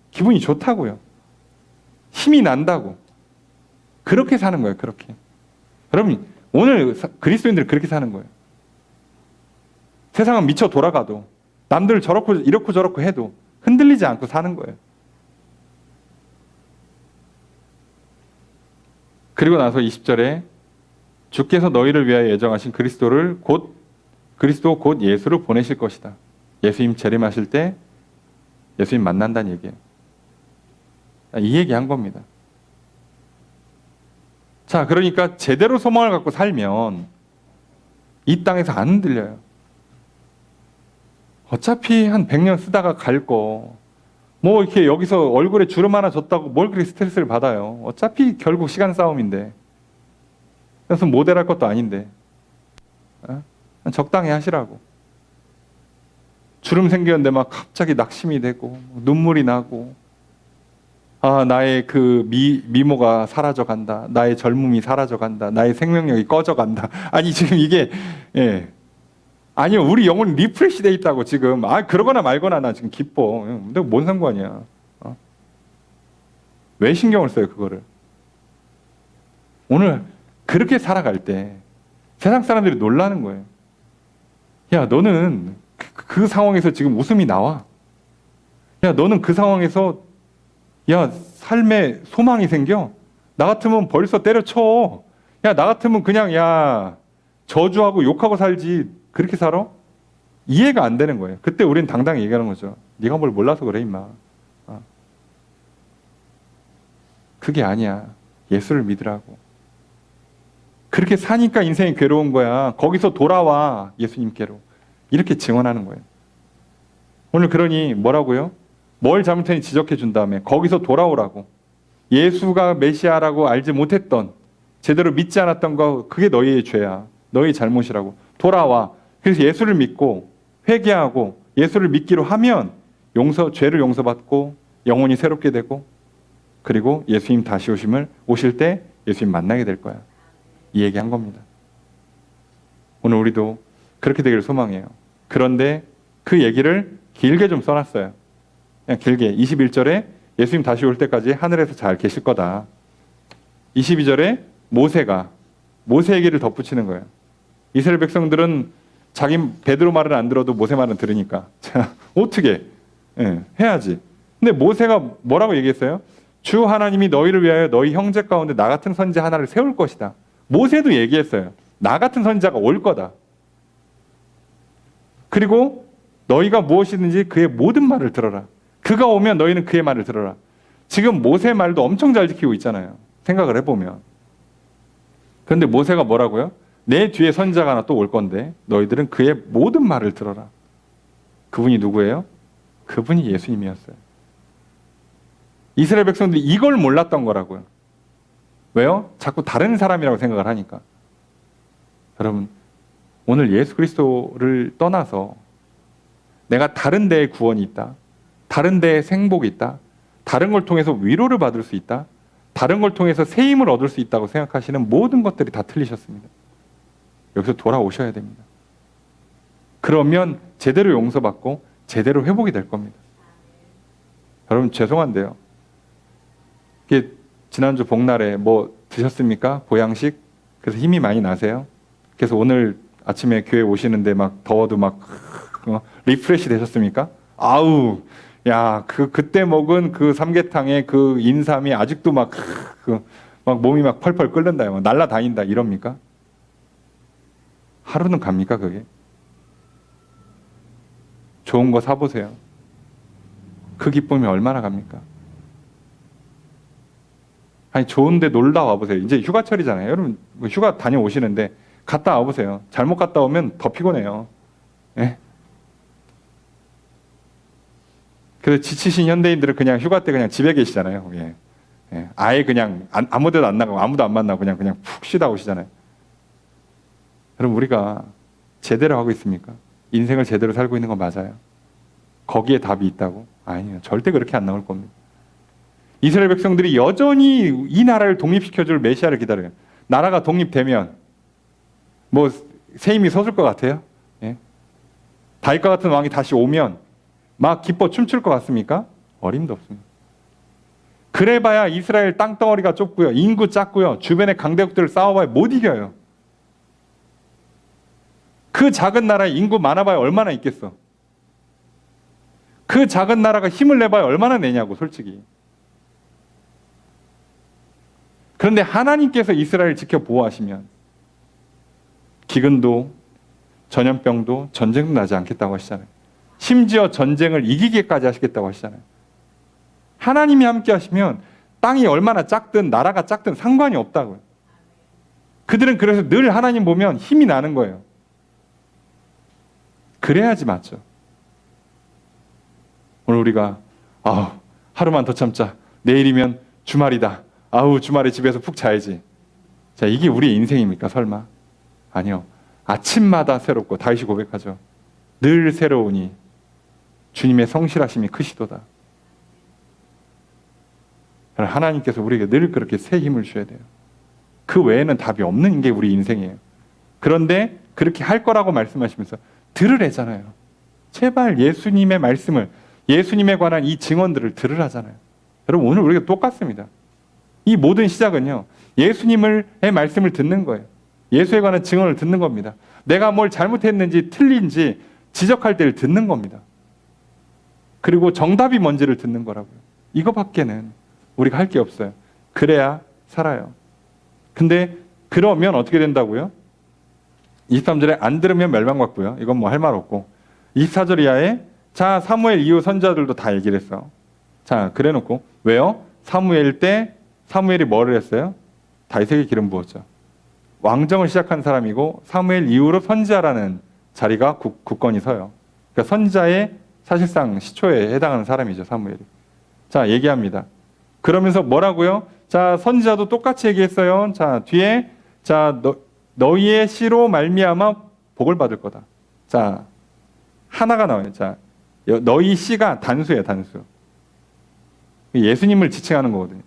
기분이 좋다고요. 힘이 난다고. 그렇게 사는 거예요, 그렇게. 여러분, 오늘 그리스도인들은 그렇게 사는 거예요. 세상은 미쳐 돌아가도 남들 저렇고 이렇고 저렇고 해도 흔들리지 않고 사는 거예요. 그리고 나서 20절에 주께서 너희를 위하여 예정하신 그리스도 곧 예수를 보내실 것이다. 예수님 재림하실 때 예수님 만난다는 얘기예요. 이 얘기한 겁니다. 자, 그러니까 제대로 소망을 갖고 살면 이 땅에서 안 흔들려요. 어차피 한 100년 쓰다가 갈 거, 뭐 이렇게 여기서 얼굴에 주름 하나 졌다고 뭘 그렇게 스트레스를 받아요. 어차피 결국 시간 싸움인데. 그래서 모델할 것도 아닌데. 적당히 하시라고. 주름 생겼는데 막 갑자기 낙심이 되고 눈물이 나고, 아, 나의 그 미모가 사라져간다. 나의 젊음이 사라져간다. 나의 생명력이 꺼져간다. 아니 지금 이게 아니요, 우리 영혼 리프레시 돼 있다고 지금. 아, 그러거나 말거나 나 지금 기뻐. 근데 뭔 상관이야? 왜 신경을 써요 그거를? 오늘 그렇게 살아갈 때 세상 사람들이 놀라는 거예요. 야, 너는 그 상황에서 지금 웃음이 나와. 야, 너는 그 상황에서 야, 삶에 소망이 생겨. 나 같으면 벌써 때려쳐. 야, 나 같으면 그냥 야, 저주하고 욕하고 살지. 그렇게 살아? 이해가 안 되는 거예요. 그때 우리는 당당히 얘기하는 거죠. 네가 뭘 몰라서 그래 임마. 그게 아니야. 예수를 믿으라고. 그렇게 사니까 인생이 괴로운 거야. 거기서 돌아와 예수님께로. 이렇게 증언하는 거예요. 오늘 그러니 뭐라고요? 뭘 잘못했니 지적해 준 다음에 거기서 돌아오라고. 예수가 메시아라고 알지 못했던, 제대로 믿지 않았던 거, 그게 너희의 죄야. 너희의 잘못이라고. 돌아와. 그래서 예수를 믿고 회개하고 예수를 믿기로 하면 죄를 용서받고 영혼이 새롭게 되고, 그리고 예수님 다시 오실 때 예수님 만나게 될 거야. 이 얘기한 겁니다. 오늘 우리도 그렇게 되기를 소망해요. 그런데 그 얘기를 길게 좀 써놨어요. 그냥 길게 21절에 예수님 다시 올 때까지 하늘에서 잘 계실 거다. 22절에 모세 얘기를 덧붙이는 거예요. 이스라엘 백성들은 자기 베드로 말을 안 들어도 모세 말은 들으니까 자, 어떻게 해야지. 근데 모세가 뭐라고 얘기했어요? 주 하나님이 너희를 위하여 너희 형제 가운데 나 같은 선지 하나를 세울 것이다. 모세도 얘기했어요. 나 같은 선지자가 올 거다. 그리고 너희가 무엇이든지 그의 모든 말을 들어라. 그가 오면 너희는 그의 말을 들어라. 지금 모세 말도 엄청 잘 지키고 있잖아요. 생각을 해보면. 그런데 모세가 뭐라고요? 내 뒤에 선지자가 하나 또 올 건데 너희들은 그의 모든 말을 들어라. 그분이 누구예요? 그분이 예수님이었어요. 이스라엘 백성들이 이걸 몰랐던 거라고요. 왜요? 자꾸 다른 사람이라고 생각을 하니까. 여러분, 오늘 예수 그리스도를 떠나서 내가 다른 데에 구원이 있다. 다른 데에 생복이 있다. 다른 걸 통해서 위로를 받을 수 있다. 다른 걸 통해서 새 힘을 얻을 수 있다고 생각하시는 모든 것들이 다 틀리셨습니다. 여기서 돌아오셔야 됩니다. 그러면 제대로 용서받고 제대로 회복이 될 겁니다. 여러분, 죄송한데요. 이게 지난주 복날에 뭐 드셨습니까? 보양식? 그래서 힘이 많이 나세요? 그래서 오늘 아침에 교회 오시는데 막 더워도 막 리프레시 되셨습니까? 아우, 야, 그때 먹은 그 삼계탕의 그 인삼이 아직도 막 몸이 막 펄펄 끓는다, 막 날라다닌다 이럽니까? 하루는 갑니까 그게? 좋은 거 사보세요. 그 기쁨이 얼마나 갑니까? 아니, 좋은데 놀다 와보세요. 이제 휴가철이잖아요. 여러분 휴가 다녀오시는데 갔다 와보세요. 잘못 갔다 오면 더 피곤해요. 예? 그래서 지치신 현대인들은 그냥 휴가 때 그냥 집에 계시잖아요. 예. 예. 아예 그냥 아무 데도 안 나가고 아무도 안 만나고 그냥 푹 쉬다 오시잖아요. 여러분, 우리가 제대로 하고 있습니까? 인생을 제대로 살고 있는 건 맞아요. 거기에 답이 있다고? 아니요. 절대 그렇게 안 나올 겁니다. 이스라엘 백성들이 여전히 이 나라를 독립시켜줄 메시아를 기다려요. 나라가 독립되면 뭐 새 힘이 솟을 것 같아요? 예? 다윗과 같은 왕이 다시 오면 막 기뻐 춤출 것 같습니까? 어림도 없습니다. 그래봐야 이스라엘 땅덩어리가 좁고요. 인구 작고요. 주변의 강대국들을 싸워봐야 못 이겨요. 그 작은 나라에 인구 많아봐야 얼마나 있겠어. 그 작은 나라가 힘을 내봐야 얼마나 내냐고, 솔직히. 그런데 하나님께서 이스라엘을 지켜 보호하시면 기근도 전염병도 전쟁도 나지 않겠다고 하시잖아요. 심지어 전쟁을 이기기까지 하시겠다고 하시잖아요. 하나님이 함께 하시면 땅이 얼마나 작든 나라가 작든 상관이 없다고요. 그들은 그래서 늘 하나님 보면 힘이 나는 거예요. 그래야지 맞죠. 오늘 우리가 하루만 더 참자. 내일이면 주말이다. 주말에 집에서 푹 자야지. 자, 이게 우리의 인생입니까? 설마? 아니요. 아침마다 새롭고, 다윗이 고백하죠. 늘 새로우니 주님의 성실하심이 크시도다. 하나님께서 우리에게 늘 그렇게 새 힘을 주셔야 돼요. 그 외에는 답이 없는 게 우리 인생이에요. 그런데 그렇게 할 거라고 말씀하시면서 들으래잖아요. 제발 예수님의 말씀을, 예수님에 관한 이 증언들을 들으라잖아요. 여러분, 오늘 우리가 똑같습니다. 이 모든 시작은요, 예수님의 말씀을 듣는 거예요. 예수에 관한 증언을 듣는 겁니다. 내가 뭘 잘못했는지 틀린지 지적할 때를 듣는 겁니다. 그리고 정답이 뭔지를 듣는 거라고요. 이거밖에는 우리가 할 게 없어요. 그래야 살아요. 근데 그러면 어떻게 된다고요? 23절에 안 들으면 멸망받고요. 이건 뭐 할 말 없고. 24절 이하에 자, 사무엘 이후 선지자들도 다 얘기를 했어. 자, 그래놓고 왜요? 사무엘 때 사무엘이 뭐를 했어요? 다윗에게 기름 부었죠. 왕정을 시작한 사람이고 사무엘 이후로 선지자라는 자리가 굳건히 서요. 그러니까 선지자의 사실상 시초에 해당하는 사람이죠, 사무엘이. 자, 얘기합니다. 그러면서 뭐라고요? 자, 선지자도 똑같이 얘기했어요. 자, 뒤에 자, 너희의 씨로 말미암아 복을 받을 거다. 자, 하나가 나와요. 자, 너희 씨가 단수예요, 단수. 예수님을 지칭하는 거거든요.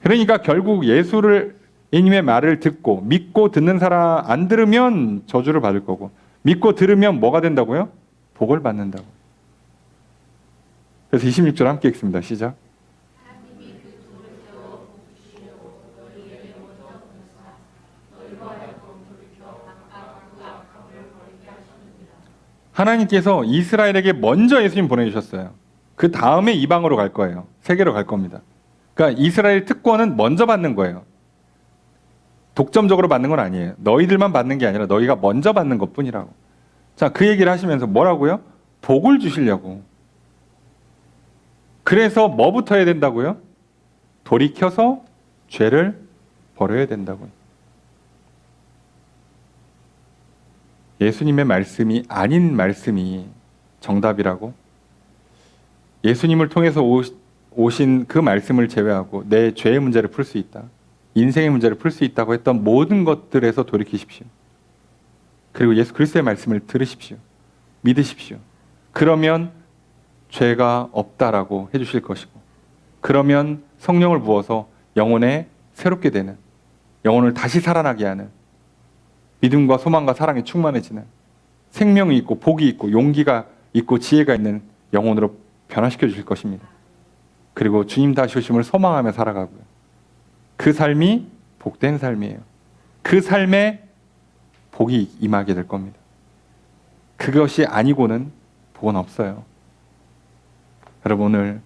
그러니까 결국 예수님의 말을 듣고 믿고 듣는 사람 안 들으면 저주를 받을 거고 믿고 들으면 뭐가 된다고요? 복을 받는다고. 그래서 26절 함께 읽습니다. 시작. 하나님께서 이스라엘에게 먼저 예수님 보내주셨어요. 그 다음에 이방으로 갈 거예요. 세계로 갈 겁니다. 그러니까 이스라엘 특권은 먼저 받는 거예요. 독점적으로 받는 건 아니에요. 너희들만 받는 게 아니라 너희가 먼저 받는 것뿐이라고. 자, 그 얘기를 하시면서 뭐라고요? 복을 주시려고. 그래서 뭐부터 해야 된다고요? 돌이켜서 죄를 버려야 된다고요. 예수님의 말씀이 아닌 말씀이 정답이라고? 예수님을 통해서 오신 그 말씀을 제외하고 내 죄의 문제를 풀 수 있다. 인생의 문제를 풀 수 있다고 했던 모든 것들에서 돌이키십시오. 그리고 예수 그리스도의 말씀을 들으십시오. 믿으십시오. 그러면 죄가 없다라고 해주실 것이고 그러면 성령을 부어서 영혼에 새롭게 되는 영혼을 다시 살아나게 하는 믿음과 소망과 사랑이 충만해지는 생명이 있고 복이 있고 용기가 있고 지혜가 있는 영혼으로 변화시켜 주실 것입니다. 그리고 주님 다시 오심을 소망하며 살아가고요. 그 삶이 복된 삶이에요. 그 삶에 복이 임하게 될 겁니다. 그것이 아니고는 복은 없어요. 여러분 오늘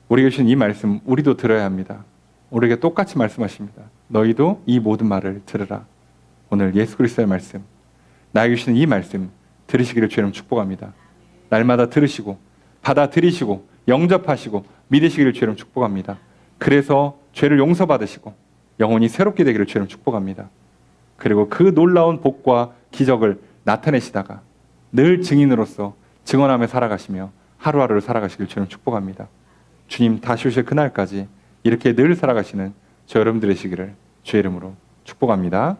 우리에게 주신 이 말씀 우리도 들어야 합니다. 우리에게 똑같이 말씀하십니다. 너희도 이 모든 말을 들으라. 오늘 예수 그리스도의 말씀, 나에게 주시는 이 말씀 들으시기를 주님 축복합니다. 날마다 들으시고 받아들이시고 영접하시고 믿으시기를 주님 축복합니다. 그래서 죄를 용서받으시고 영혼이 새롭게 되기를 주님 축복합니다. 그리고 그 놀라운 복과 기적을 나타내시다가 늘 증인으로서 증언하며 살아가시며 하루하루를 살아가시길 주님 축복합니다. 주님 다시 오실 그날까지 이렇게 늘 살아가시는 저 여러분 되시기를 주의 이름으로 축복합니다.